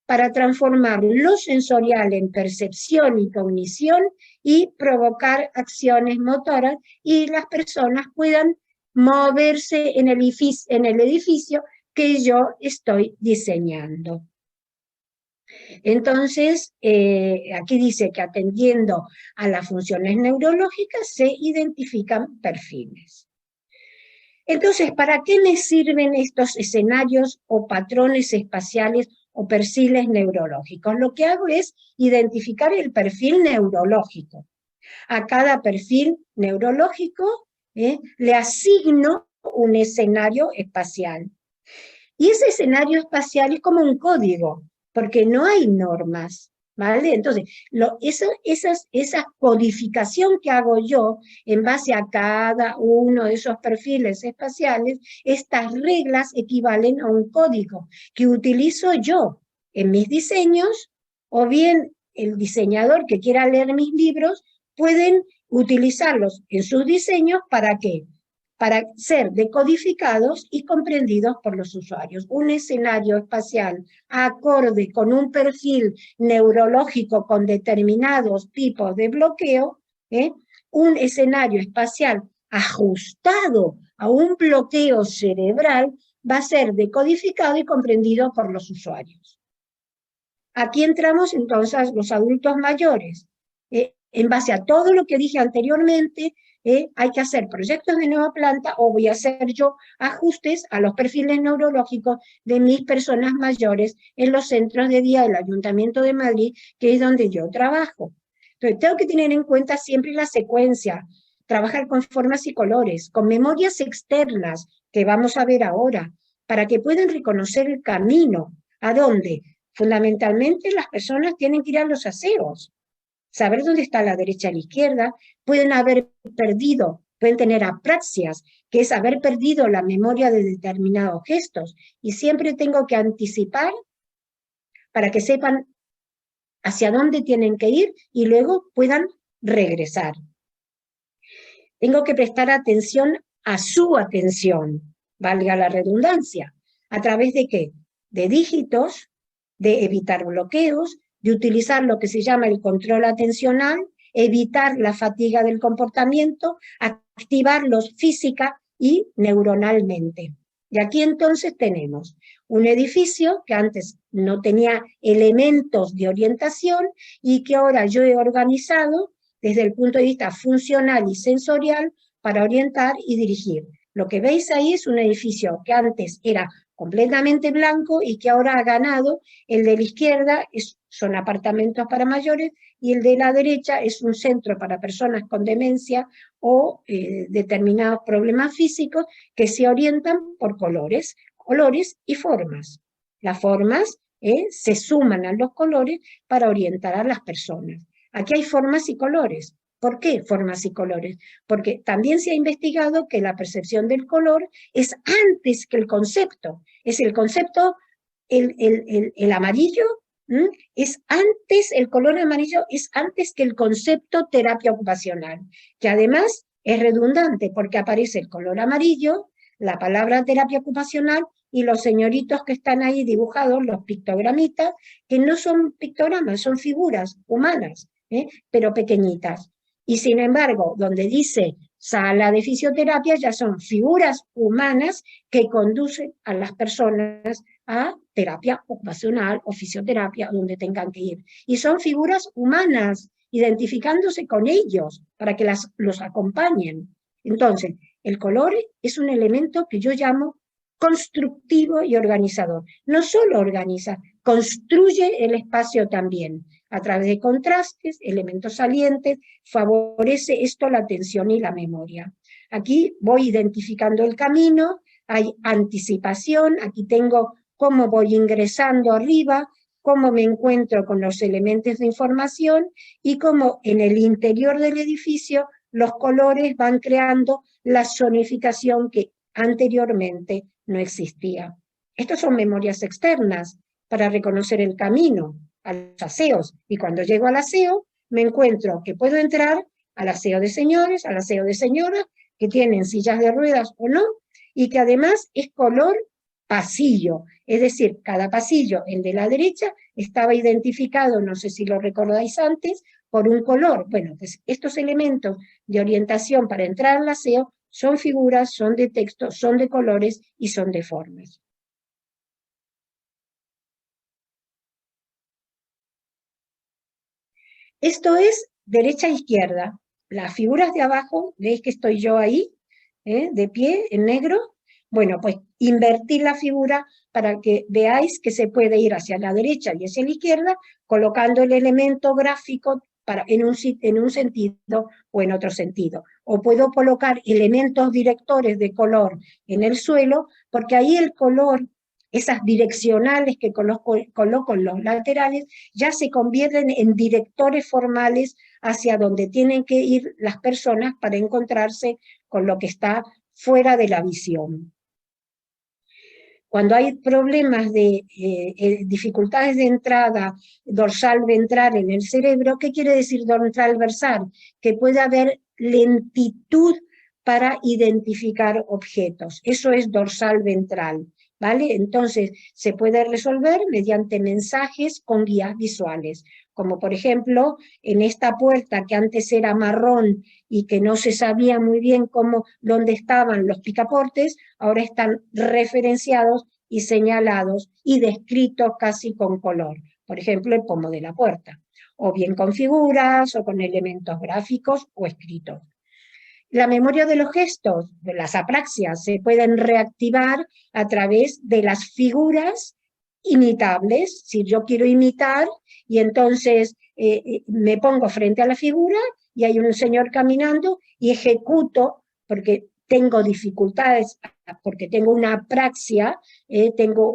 Para transformar lo sensorial en percepción y cognición y provocar acciones motoras y las personas puedan moverse en el edificio que yo estoy diseñando. Entonces, aquí dice que atendiendo a las funciones neurológicas se identifican perfiles. Entonces, ¿para qué me sirven estos escenarios o patrones espaciales o perfiles neurológicos? Lo que hago es identificar el perfil neurológico. A cada perfil neurológico le asigno un escenario espacial. Y ese escenario espacial es como un código, porque no hay normas, ¿vale? Entonces, esa codificación que hago yo en base a cada uno de esos perfiles espaciales, estas reglas equivalen a un código que utilizo yo en mis diseños, o bien el diseñador que quiera leer mis libros pueden utilizarlos en sus diseños. ¿Para qué? Para ser decodificados y comprendidos por los usuarios. Un escenario espacial acorde con un perfil neurológico con determinados tipos de bloqueo, un escenario espacial ajustado a un bloqueo cerebral va a ser decodificado y comprendido por los usuarios. Aquí entramos entonces los adultos mayores. En base a todo lo que dije anteriormente, hay que hacer proyectos de nueva planta o voy a hacer yo ajustes a los perfiles neurológicos de mis personas mayores en los centros de día del Ayuntamiento de Madrid, que es donde yo trabajo. Entonces, tengo que tener en cuenta siempre la secuencia, trabajar con formas y colores, con memorias externas, que vamos a ver ahora, para que puedan reconocer el camino. ¿A dónde? Fundamentalmente las personas tienen que ir a los aseos, saber dónde está la derecha y la izquierda, pueden haber perdido, pueden tener apraxias, que es haber perdido la memoria de determinados gestos, y siempre tengo que anticipar para que sepan hacia dónde tienen que ir y luego puedan regresar. Tengo que prestar atención a su atención, valga la redundancia, ¿a través de qué? De dígitos, de evitar bloqueos, de utilizar lo que se llama el control atencional, evitar la fatiga del comportamiento, activarlos física y neuronalmente. Y aquí entonces tenemos un edificio que antes no tenía elementos de orientación y que ahora yo he organizado desde el punto de vista funcional y sensorial para orientar y dirigir. Lo que veis ahí es un edificio que antes era completamente blanco y que ahora ha ganado. El de la izquierda son apartamentos para mayores y el de la derecha es un centro para personas con demencia o determinados problemas físicos que se orientan por colores y formas. Las formas se suman a los colores para orientar a las personas. Aquí hay formas y colores. ¿Por qué formas y colores? Porque también se ha investigado que la percepción del color es antes que el concepto. Es el concepto, el amarillo, es antes, el color amarillo es antes que el concepto terapia ocupacional, que además es redundante porque aparece el color amarillo, la palabra terapia ocupacional y los señoritos que están ahí dibujados, los pictogramitas, que no son pictogramas, son figuras humanas, pero pequeñitas. Y sin embargo, donde dice sala de fisioterapia, ya son figuras humanas que conducen a las personas a terapia ocupacional o fisioterapia, donde tengan que ir. Y son figuras humanas, identificándose con ellos, para que los acompañen. Entonces, el color es un elemento que yo llamo constructivo y organizador. No solo organiza, construye el espacio también. A través de contrastes, elementos salientes, favorece esto la atención y la memoria. Aquí voy identificando el camino, hay anticipación, aquí tengo cómo voy ingresando arriba, cómo me encuentro con los elementos de información y cómo en el interior del edificio los colores van creando la zonificación que anteriormente no existía. Estas son memorias externas para reconocer el camino a los aseos, y cuando llego al aseo me encuentro que puedo entrar al aseo de señores, al aseo de señoras que tienen sillas de ruedas o no, y que además es color pasillo, es decir, cada pasillo, el de la derecha, estaba identificado, no sé si lo recordáis antes, por un color. Bueno, pues estos elementos de orientación para entrar al aseo son figuras, son de texto, son de colores y son de formas. Esto es derecha e izquierda. Las figuras de abajo, veis que estoy yo ahí, de pie, en negro. Bueno, pues invertir la figura para que veáis que se puede ir hacia la derecha y hacia la izquierda, colocando el elemento gráfico en un sentido o en otro sentido. O puedo colocar elementos directores de color en el suelo, porque ahí el color, esas direccionales que coloco en los laterales, ya se convierten en directores formales hacia donde tienen que ir las personas para encontrarse con lo que está fuera de la visión. Cuando hay problemas de dificultades de entrada dorsal ventral en el cerebro, ¿qué quiere decir dorsal ventral? Que puede haber lentitud para identificar objetos. Eso es dorsal ventral, ¿vale? Entonces, se puede resolver mediante mensajes con guías visuales, como por ejemplo, en esta puerta que antes era marrón y que no se sabía muy bien dónde estaban los picaportes, ahora están referenciados y señalados y descritos casi con color. Por ejemplo, el pomo de la puerta, o bien con figuras, o con elementos gráficos o escritos. La memoria de los gestos, de las apraxias, se pueden reactivar a través de las figuras imitables. Si yo quiero imitar, y entonces me pongo frente a la figura, y hay un señor caminando, y ejecuto, porque tengo dificultades, porque tengo una apraxia, tengo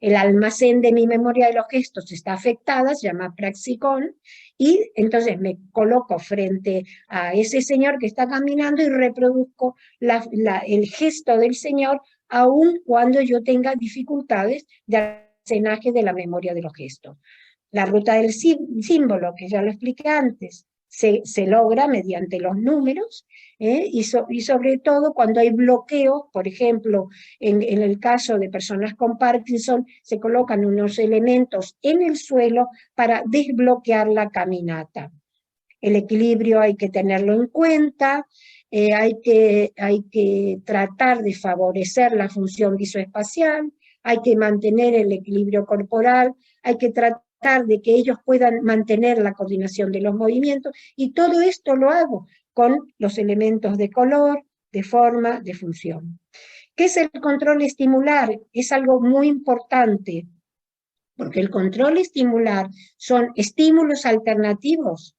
el almacén de mi memoria de los gestos está afectada, se llama praxicón, y entonces me coloco frente a ese señor que está caminando y reproduzco el gesto del señor, aun cuando yo tenga dificultades de almacenaje de la memoria de los gestos. La ruta del símbolo, que ya lo expliqué antes, se logra mediante los números, y sobre todo cuando hay bloqueos, por ejemplo, en el caso de personas con Parkinson, se colocan unos elementos en el suelo para desbloquear la caminata. El equilibrio hay que tenerlo en cuenta, hay que tratar de favorecer la función visoespacial, hay que mantener el equilibrio corporal, hay que tratar de que ellos puedan mantener la coordinación de los movimientos, y todo esto lo hago con los elementos de color, de forma, de función. ¿Qué es el control estimular? Es algo muy importante, porque el control estimular son estímulos alternativos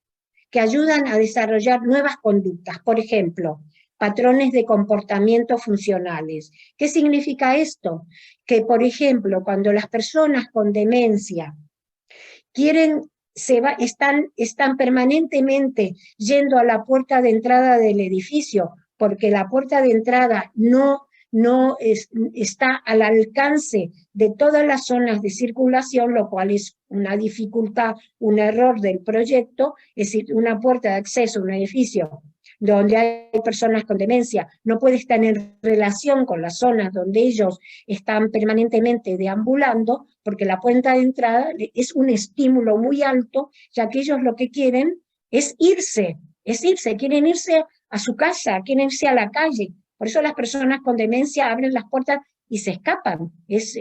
que ayudan a desarrollar nuevas conductas. Por ejemplo, patrones de comportamiento funcionales. ¿Qué significa esto? Que, por ejemplo, cuando las personas con demencia están permanentemente yendo a la puerta de entrada del edificio, porque la puerta de entrada no está al alcance de todas las zonas de circulación, lo cual es una dificultad, un error del proyecto. Es decir, una puerta de acceso a un edificio donde hay personas con demencia no puede estar en relación con las zonas donde ellos están permanentemente deambulando, porque la puerta de entrada es un estímulo muy alto, ya que ellos lo que quieren es irse, quieren irse a su casa, quieren irse a la calle. Por eso las personas con demencia abren las puertas y se escapan,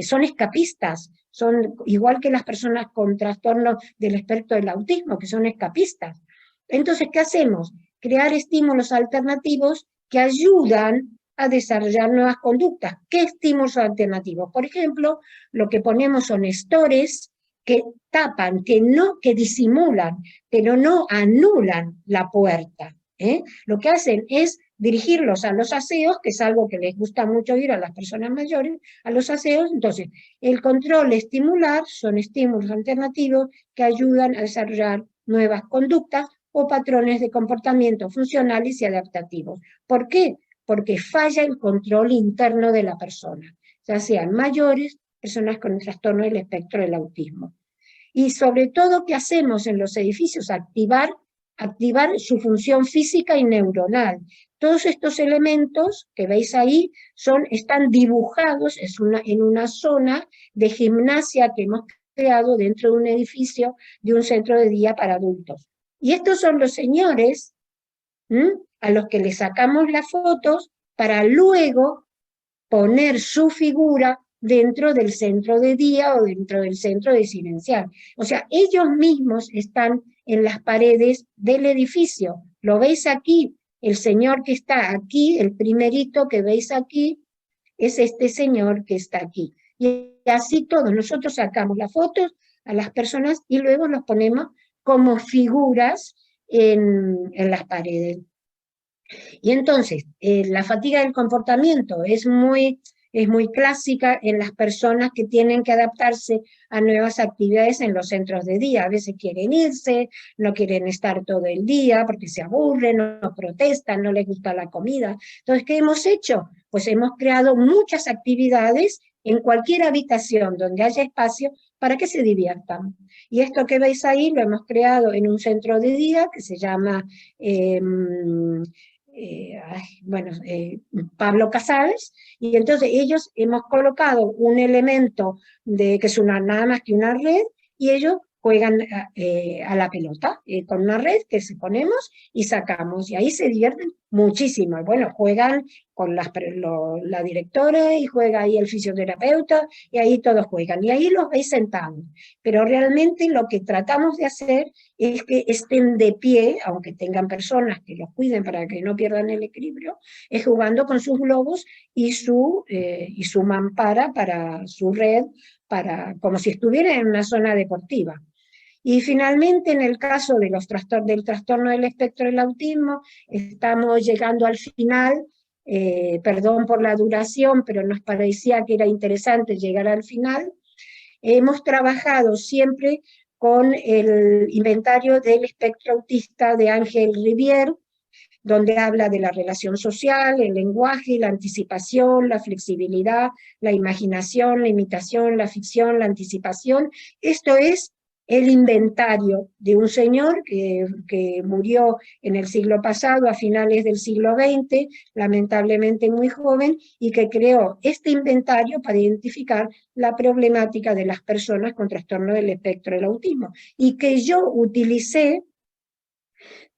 son escapistas, son igual que las personas con trastorno del espectro del autismo, que son escapistas. Entonces, ¿qué hacemos? Crear estímulos alternativos que ayudan a desarrollar nuevas conductas. ¿Qué estímulos alternativos? Por ejemplo, lo que ponemos son estores que tapan, que disimulan, pero no anulan la puerta. Lo que hacen es dirigirlos a los aseos, que es algo que les gusta mucho ir a las personas mayores, a los aseos. Entonces, el control estimular son estímulos alternativos que ayudan a desarrollar nuevas conductas o patrones de comportamiento funcionales y adaptativos. ¿Por qué? Porque falla el control interno de la persona, ya sean mayores, personas con el trastorno del espectro del autismo. Y sobre todo, ¿qué hacemos en los edificios? Activar activar su función física y neuronal. Todos estos elementos que veis ahí están dibujados en una zona de gimnasia que hemos creado dentro de un edificio de un centro de día para adultos. Y estos son los señores a los que les sacamos las fotos para luego poner su figura dentro del centro de día o dentro del centro residencial. O sea, ellos mismos están en las paredes del edificio. ¿Lo veis aquí? El señor que está aquí, el primerito que veis aquí, es este señor que está aquí. Y así todos, nosotros sacamos las fotos a las personas y luego los ponemos como figuras en las paredes. Y entonces, la fatiga del comportamiento es muy clásica en las personas que tienen que adaptarse a nuevas actividades en los centros de día. A veces quieren irse, no quieren estar todo el día porque se aburren, no protestan, no les gusta la comida. Entonces, ¿qué hemos hecho? Pues hemos creado muchas actividades en cualquier habitación donde haya espacio para que se diviertan. Y esto que veis ahí lo hemos creado en un centro de día que se llama Pablo Casals, y entonces ellos hemos colocado un elemento que es nada más que una red, y ellos juegan a la pelota con una red que ponemos y sacamos, y ahí se divierten muchísimo. Bueno, juegan con la directora y juega ahí el fisioterapeuta, y ahí todos juegan, y ahí los veis sentados. Pero realmente lo que tratamos de hacer es que estén de pie, aunque tengan personas que los cuiden para que no pierdan el equilibrio, es jugando con sus globos y su mampara para su red, como si estuvieran en una zona deportiva. Y finalmente, en el caso de del trastorno del espectro del autismo, estamos llegando al final. Perdón por la duración, pero nos parecía que era interesante llegar al final. Hemos trabajado siempre con el inventario del espectro autista de Ángel Rivière, donde habla de la relación social, el lenguaje, la anticipación, la flexibilidad, la imaginación, la imitación, la ficción, la anticipación. Esto es el inventario de un señor que murió en el siglo pasado, a finales del siglo XX, lamentablemente muy joven, y que creó este inventario para identificar la problemática de las personas con trastorno del espectro del autismo, y que yo utilicé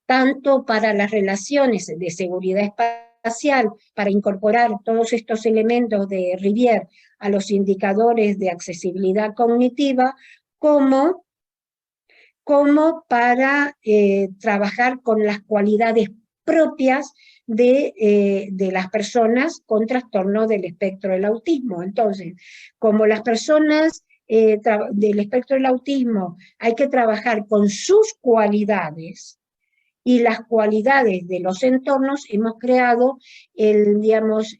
tanto para las relaciones de seguridad espacial, para incorporar todos estos elementos de Rivière a los indicadores de accesibilidad cognitiva, como para trabajar con las cualidades propias de las personas con trastorno del espectro del autismo. Entonces, como las personas del espectro del autismo hay que trabajar con sus cualidades y las cualidades de los entornos, hemos creado el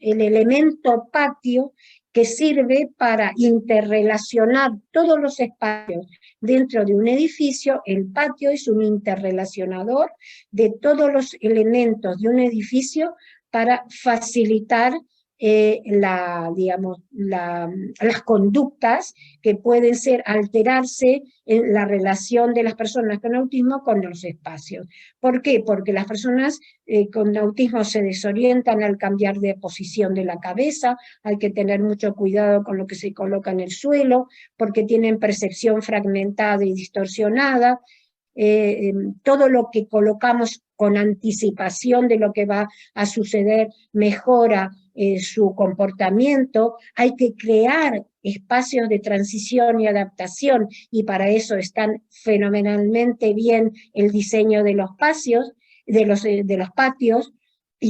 elemento patio, que sirve para interrelacionar todos los espacios dentro de un edificio. El patio es un interrelacionador de todos los elementos de un edificio para facilitar las conductas que pueden alterarse en la relación de las personas con autismo con los espacios. ¿Por qué? Porque las personas con autismo se desorientan al cambiar de posición de la cabeza, hay que tener mucho cuidado con lo que se coloca en el suelo, porque tienen percepción fragmentada y distorsionada. Todo lo que colocamos con anticipación de lo que va a suceder mejora su comportamiento. Hay que crear espacios de transición y adaptación, y para eso están fenomenalmente bien el diseño de los patios, y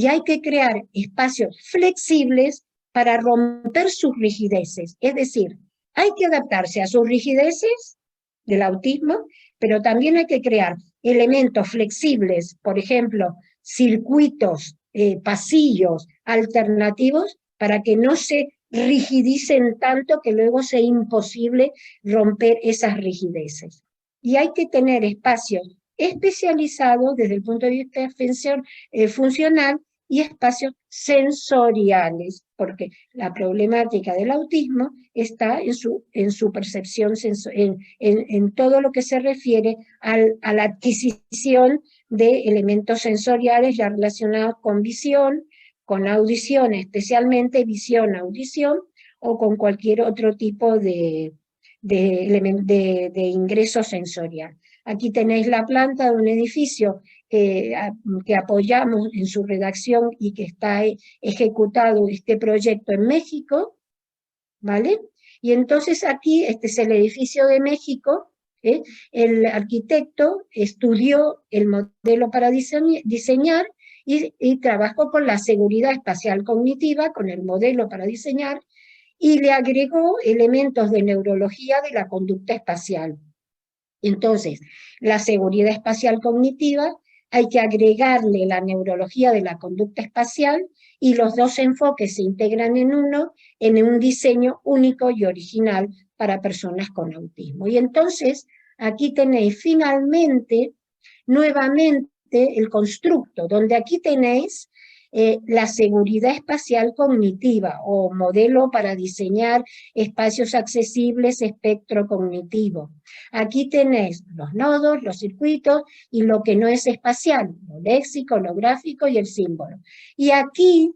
hay que crear espacios flexibles para romper sus rigideces. Es decir, hay que adaptarse a sus rigideces del autismo, pero también hay que crear elementos flexibles, por ejemplo, circuitos, pasillos alternativos, para que no se rigidicen tanto que luego sea imposible romper esas rigideces. Y hay que tener espacios especializados desde el punto de vista funcional y espacios sensoriales, porque la problemática del autismo está en su percepción, en todo lo que se refiere a la adquisición de elementos sensoriales ya relacionados con visión, con audición, especialmente visión, audición, o con cualquier otro tipo de ingreso sensorial. Aquí tenéis la planta de un edificio que apoyamos en su redacción y que está ejecutado este proyecto en México, ¿vale? Y entonces aquí, este es el edificio de México, el arquitecto estudió el modelo para diseñar y trabajó con la seguridad espacial cognitiva, con el modelo para diseñar, y le agregó elementos de neurología de la conducta espacial. Entonces, la seguridad espacial cognitiva, hay que agregarle la neurología de la conducta espacial, y los dos enfoques se integran en uno, en un diseño único y original para personas con autismo. Y entonces, aquí tenéis finalmente, nuevamente, el constructo, donde aquí tenéis la seguridad espacial cognitiva, o modelo para diseñar espacios accesibles, espectro cognitivo. Aquí tenéis los nodos, los circuitos, y lo que no es espacial, lo léxico, lo gráfico y el símbolo. Y aquí,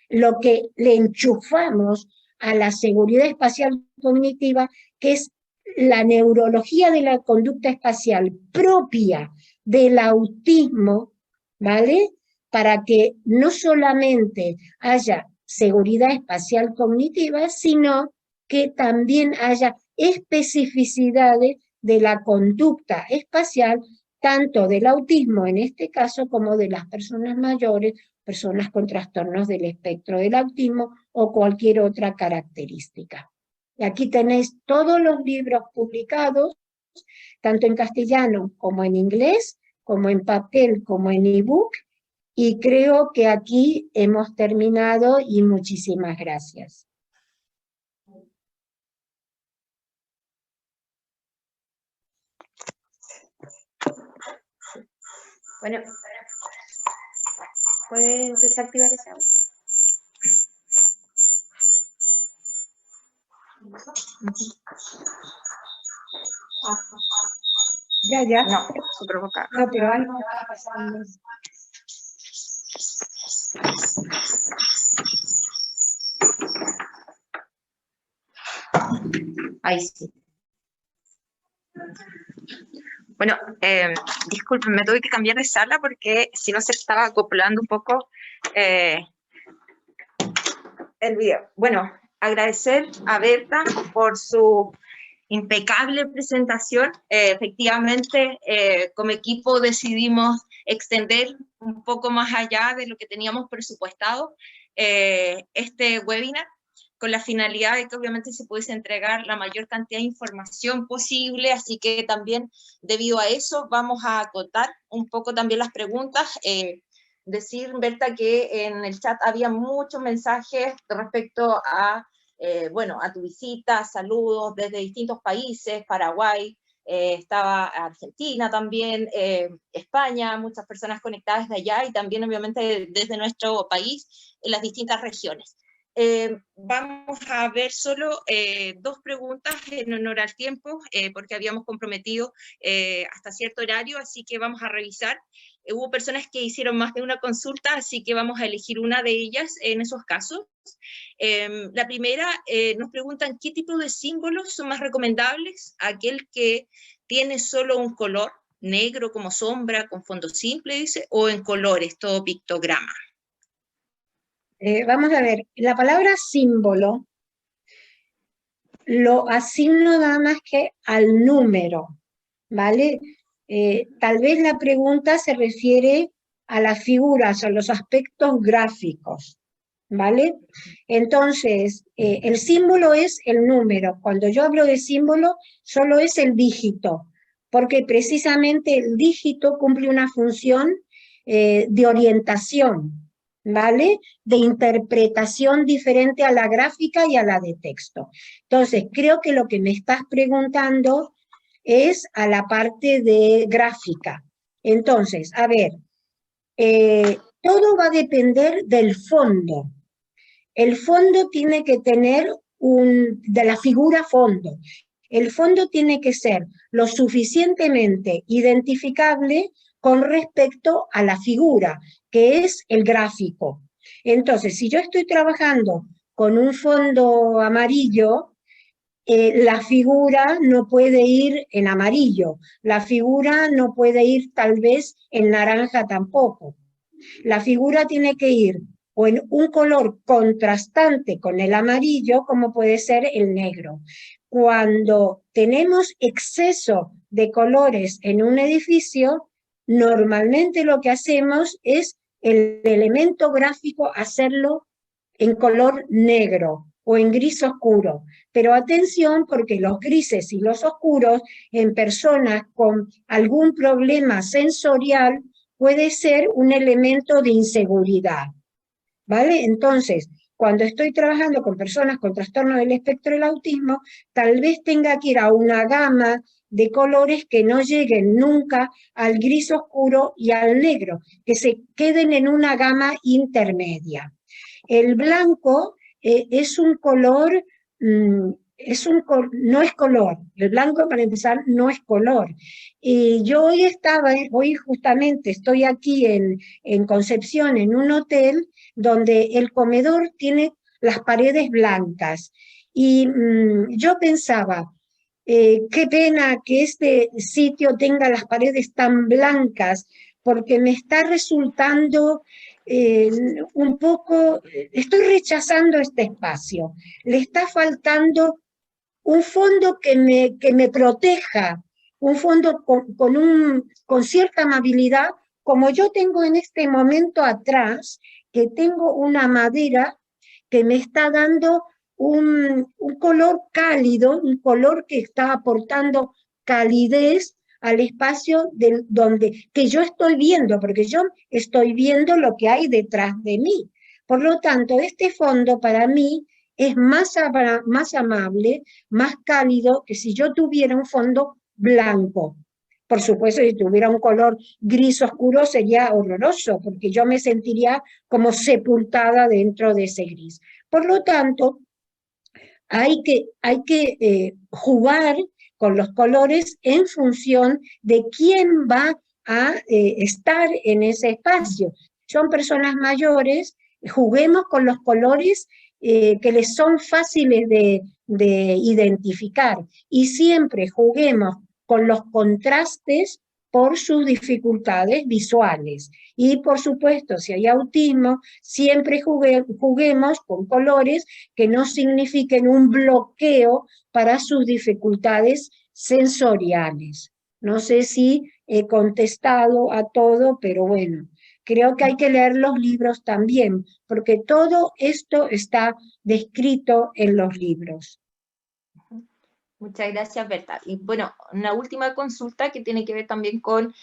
lo que le enchufamos a la seguridad espacial cognitiva, que es la neurología de la conducta espacial propia del autismo, ¿vale? Para que no solamente haya seguridad espacial cognitiva, sino que también haya especificidades de la conducta espacial, tanto del autismo en este caso, como de las personas mayores, personas con trastornos del espectro del autismo o cualquier otra característica. Y aquí tenéis todos los libros publicados, tanto en castellano como en inglés, como en papel, como en ebook, y creo que aquí hemos terminado y muchísimas gracias. Bueno, ¿puedes desactivar esa? Ya. No, se provoca. No, pero algo está pasando. Ahí sí. Bueno, disculpen, me tuve que cambiar de sala porque si no se estaba acoplando un poco el video. Bueno, agradecer a Berta por su impecable presentación. Efectivamente, como equipo decidimos extender un poco más allá de lo que teníamos presupuestado este webinar, con la finalidad de que obviamente se pudiese entregar la mayor cantidad de información posible, así que también debido a eso vamos a acotar un poco también las preguntas. Decir, Berta, que en el chat había muchos mensajes respecto a, bueno, a tu visita, saludos desde distintos países, Paraguay, estaba Argentina también, España, muchas personas conectadas de allá, y también obviamente desde nuestro país, en las distintas regiones. Vamos a ver solo dos preguntas en honor al tiempo, porque habíamos comprometido hasta cierto horario, así que vamos a revisar. Hubo personas que hicieron más de una consulta, así que vamos a elegir una de ellas en esos casos. La primera, nos preguntan qué tipo de símbolos son más recomendables, aquel que tiene solo un color, negro como sombra, con fondo simple, dice, o en colores, todo pictograma. Vamos a ver, la palabra símbolo lo asigno nada más que al número, ¿vale? Tal vez la pregunta se refiere a las figuras, a los aspectos gráficos, ¿vale? Entonces, el símbolo es el número. Cuando yo hablo de símbolo, solo es el dígito, porque precisamente el dígito cumple una función de orientación, ¿vale? De interpretación diferente a la gráfica y a la de texto. Entonces, creo que lo que me estás preguntando es a la parte de gráfica. Entonces, a ver, todo va a depender del fondo. El fondo tiene que tener de la figura fondo. El fondo tiene que ser lo suficientemente identificable con respecto a la figura, que es el gráfico. Entonces, si yo estoy trabajando con un fondo amarillo, la figura no puede ir en amarillo, la figura no puede ir tal vez en naranja tampoco. La figura tiene que ir o en un color contrastante con el amarillo, como puede ser el negro. Cuando tenemos exceso de colores en un edificio, normalmente lo que hacemos es el elemento gráfico hacerlo en color negro o en gris oscuro. Pero atención, porque los grises y los oscuros en personas con algún problema sensorial puede ser un elemento de inseguridad, ¿vale? Entonces, cuando estoy trabajando con personas con trastorno del espectro del autismo, tal vez tenga que ir a una gama de colores que no lleguen nunca al gris oscuro y al negro, que se queden en una gama intermedia. El blanco es un color, no es color, el blanco para empezar no es color. Y yo hoy justamente estoy aquí en Concepción, en un hotel, donde el comedor tiene las paredes blancas. Y yo pensaba, qué pena que este sitio tenga las paredes tan blancas, porque me está resultando un poco, estoy rechazando este espacio. Le está faltando un fondo que me proteja, un fondo con cierta amabilidad, como yo tengo en este momento atrás, que tengo una madera que me está dando un color cálido, un color que está aportando calidez al espacio que yo estoy viendo, porque yo estoy viendo lo que hay detrás de mí. Por lo tanto, este fondo para mí es más amable, más cálido que si yo tuviera un fondo blanco. Por supuesto, si tuviera un color gris oscuro sería horroroso, porque yo me sentiría como sepultada dentro de ese gris. Por lo tanto, hay que jugar con los colores en función de quién va a estar en ese espacio. Son personas mayores, juguemos con los colores que les son fáciles de identificar, y siempre juguemos con los contrastes por sus dificultades visuales. Y por supuesto, si hay autismo, siempre juguemos con colores que no signifiquen un bloqueo para sus dificultades sensoriales. No sé si he contestado a todo, pero bueno, creo que hay que leer los libros también, porque todo esto está descrito en los libros. Muchas gracias, Berta. Y bueno, una última consulta que tiene que ver también con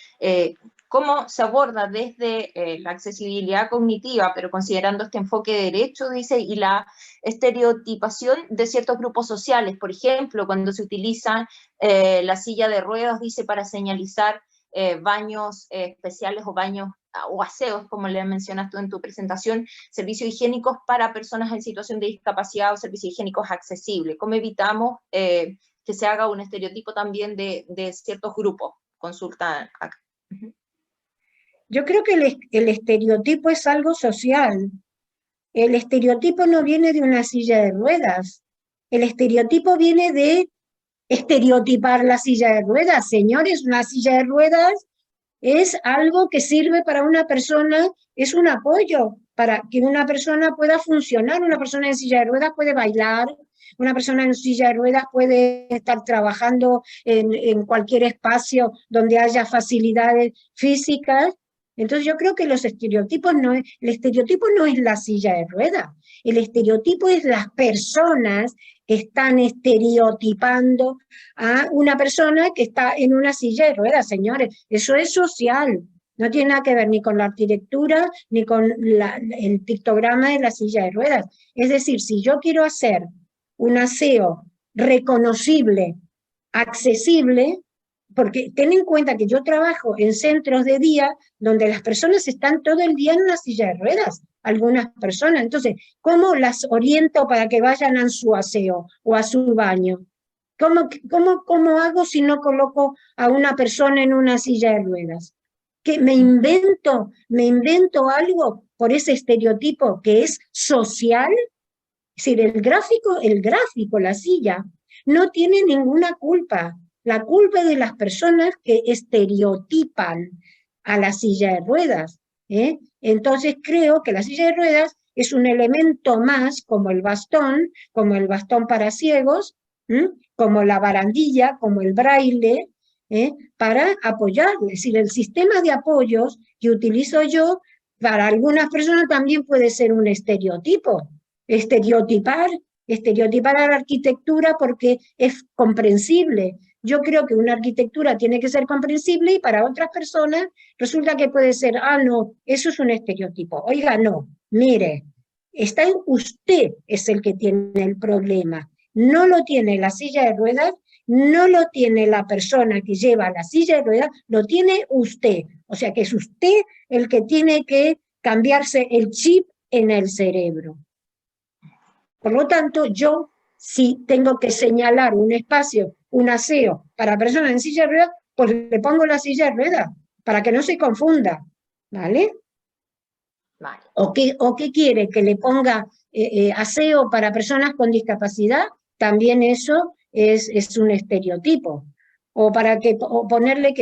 cómo se aborda desde la accesibilidad cognitiva, pero considerando este enfoque de derecho, dice, y la estereotipación de ciertos grupos sociales. Por ejemplo, cuando se utiliza la silla de ruedas, dice, para señalizar baños especiales o baños o aseos, como le mencionas tú en tu presentación, servicios higiénicos para personas en situación de discapacidad o servicios higiénicos accesibles. ¿Cómo evitamos que se haga un estereotipo también de ciertos grupos? Consulta acá. Yo creo que el estereotipo es algo social. El estereotipo no viene de una silla de ruedas. El estereotipo viene de estereotipar la silla de ruedas. Señores, una silla de ruedas es algo que sirve para una persona, es un apoyo para que una persona pueda funcionar. Una persona en silla de ruedas puede bailar, una persona en silla de ruedas puede estar trabajando en cualquier espacio donde haya facilidades físicas. Entonces yo creo que los estereotipos el estereotipo no es la silla de ruedas, el estereotipo es las personas que están estereotipando a una persona que está en una silla de ruedas, señores. Eso es social, no tiene nada que ver ni con la arquitectura, ni con el pictograma de la silla de ruedas. Es decir, si yo quiero hacer un aseo reconocible, accesible, porque ten en cuenta que yo trabajo en centros de día donde las personas están todo el día en una silla de ruedas, algunas personas. Entonces, ¿cómo las oriento para que vayan a su aseo o a su baño? ¿Cómo hago si no coloco a una persona en una silla de ruedas? que me invento algo por ese estereotipo que es social. Es decir, el gráfico, la silla, no tiene ninguna culpa. La culpa es de las personas que estereotipan a la silla de ruedas. Entonces creo que la silla de ruedas es un elemento más, como el bastón para ciegos, como la barandilla, como el braille, para apoyar. Es decir, el sistema de apoyos que utilizo yo, para algunas personas también puede ser un estereotipo. Estereotipar a la arquitectura porque es comprensible. Yo creo que una arquitectura tiene que ser comprensible y para otras personas resulta que puede ser, no, eso es un estereotipo. Oiga, no, mire, usted es el que tiene el problema. No lo tiene la silla de ruedas, no lo tiene la persona que lleva la silla de ruedas, lo tiene usted. O sea que es usted el que tiene que cambiarse el chip en el cerebro. Por lo tanto, yo si tengo que señalar un espacio, un aseo para personas en silla de ruedas, pues le pongo la silla de ruedas, para que no se confunda, ¿vale? Vale. ¿O qué quiere? ¿Que le ponga aseo para personas con discapacidad? También eso es un estereotipo. O ponerle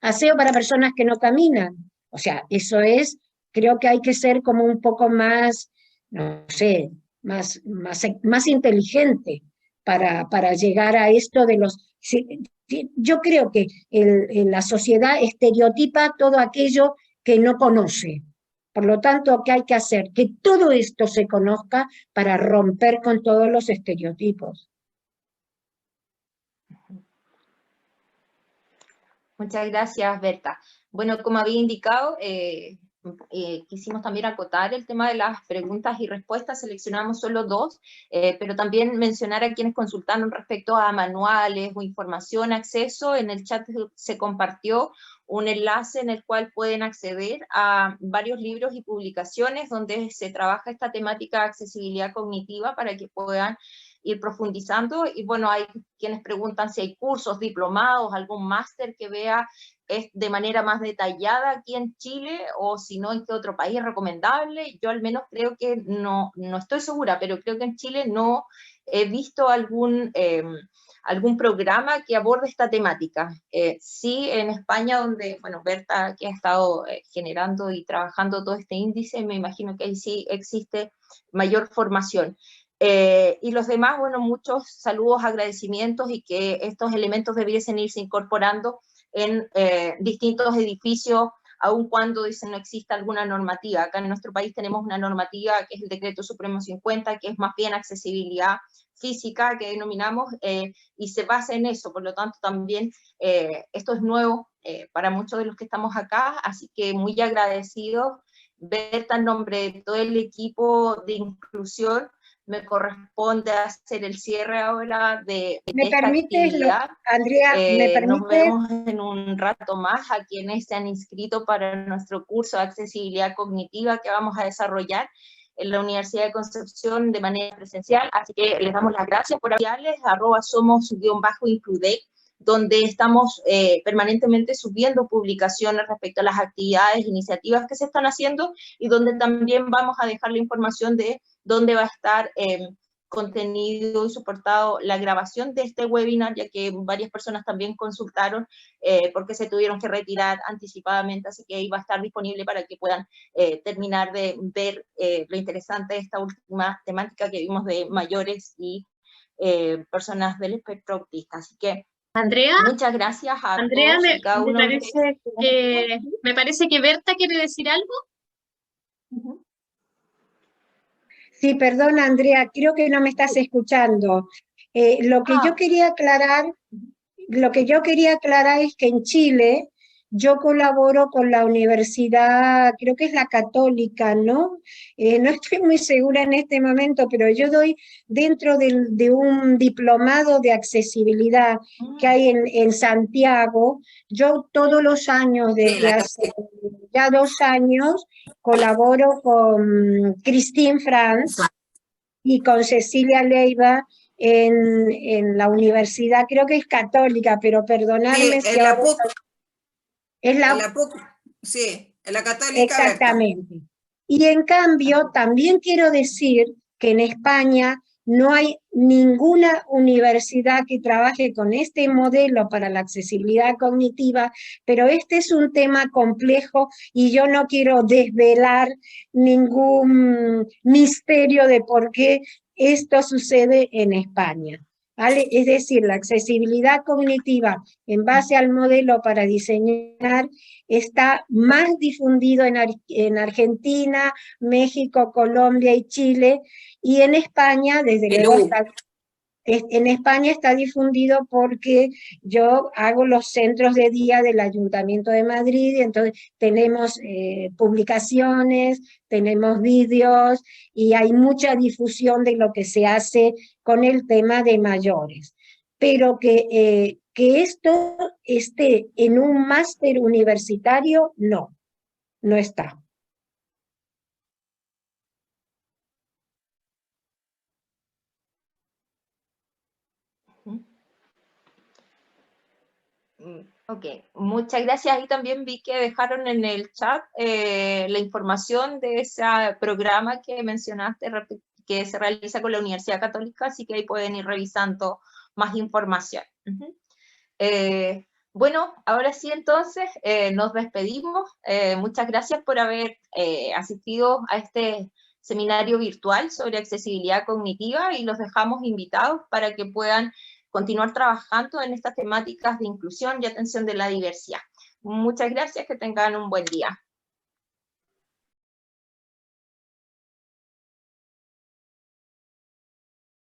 aseo para personas que no caminan. O sea, eso creo que hay que ser como un poco más, no sé, más inteligente para llegar a esto de los... Yo creo que la sociedad estereotipa todo aquello que no conoce. Por lo tanto, ¿qué hay que hacer? Que todo esto se conozca para romper con todos los estereotipos. Muchas gracias, Berta. Bueno, como había indicado, quisimos también acotar el tema de las preguntas y respuestas, seleccionamos solo 2, pero también mencionar a quienes consultaron respecto a manuales o información, acceso. En el chat se compartió un enlace en el cual pueden acceder a varios libros y publicaciones donde se trabaja esta temática de accesibilidad cognitiva para que puedan ir profundizando. Y bueno, hay quienes preguntan si hay cursos, diplomados, algún máster que vea de manera más detallada aquí en Chile, o si no, en qué otro país es recomendable. Yo al menos creo que no estoy segura, pero creo que en Chile no he visto algún programa que aborde esta temática. Sí, en España, donde, bueno, Berta, que ha estado generando y trabajando todo este índice, me imagino que ahí sí existe mayor formación. Y los demás, bueno, muchos saludos, agradecimientos, y que estos elementos debiesen irse incorporando en distintos edificios, aun cuando no exista alguna normativa. Acá en nuestro país tenemos una normativa que es el Decreto Supremo 50, que es más bien accesibilidad física, que denominamos, y se basa en eso. Por lo tanto, también esto es nuevo para muchos de los que estamos acá, así que muy agradecidos. Berta, en nombre de todo el equipo de inclusión, me corresponde hacer el cierre ahora de esta actividad. Andrea, ¿me permites? Nos vemos en un rato más a quienes se han inscrito para nuestro curso de accesibilidad cognitiva que vamos a desarrollar en la Universidad de Concepción de manera presencial. Así que les damos las gracias por apoyarles, @somos_includec, donde estamos permanentemente subiendo publicaciones respecto a las actividades, iniciativas que se están haciendo, y donde también vamos a dejar la información de dónde va a estar contenido y soportado la grabación de este webinar, ya que varias personas también consultaron porque se tuvieron que retirar anticipadamente, así que ahí va a estar disponible para que puedan terminar de ver lo interesante de esta última temática que vimos de mayores y personas del espectro autista. Así que Andrea, muchas gracias a Andrea, todos y cada uno de ustedes. Me parece que Berta quiere decir algo. Sí, perdona, Andrea, creo que no me estás escuchando. Lo que yo quería aclarar es que en Chile yo colaboro con la universidad, creo que es la Católica, ¿no? No estoy muy segura en este momento, pero yo doy dentro de un diplomado de accesibilidad que hay en Santiago. Yo todos los años, desde hace ya 2 años, colaboro con Christine Franz y con Cecilia Leiva en la universidad, creo que es católica, pero perdonadme si ahora... Es la, sí, en la Católica. exactamente. Y en cambio, también quiero decir que en España no hay ninguna universidad que trabaje con este modelo para la accesibilidad cognitiva, pero este es un tema complejo y yo no quiero desvelar ningún misterio de por qué esto sucede en España. ¿Vale? Es decir, la accesibilidad cognitiva en base al modelo para diseñar está más difundido en Argentina, México, Colombia y Chile, y en España, desde luego, en España está difundido porque yo hago los centros de día del Ayuntamiento de Madrid, y entonces tenemos publicaciones, tenemos vídeos, y hay mucha difusión de lo que se hace con el tema de mayores. Pero que esto esté en un máster universitario, no está. Ok, muchas gracias. Ahí también vi que dejaron en el chat la información de ese programa que mencionaste, que se realiza con la Universidad Católica, así que ahí pueden ir revisando más información. Bueno, ahora sí entonces nos despedimos. Muchas gracias por haber asistido a este seminario virtual sobre accesibilidad cognitiva, y los dejamos invitados para que puedan continuar trabajando en estas temáticas de inclusión y atención de la diversidad. Muchas gracias, que tengan un buen día.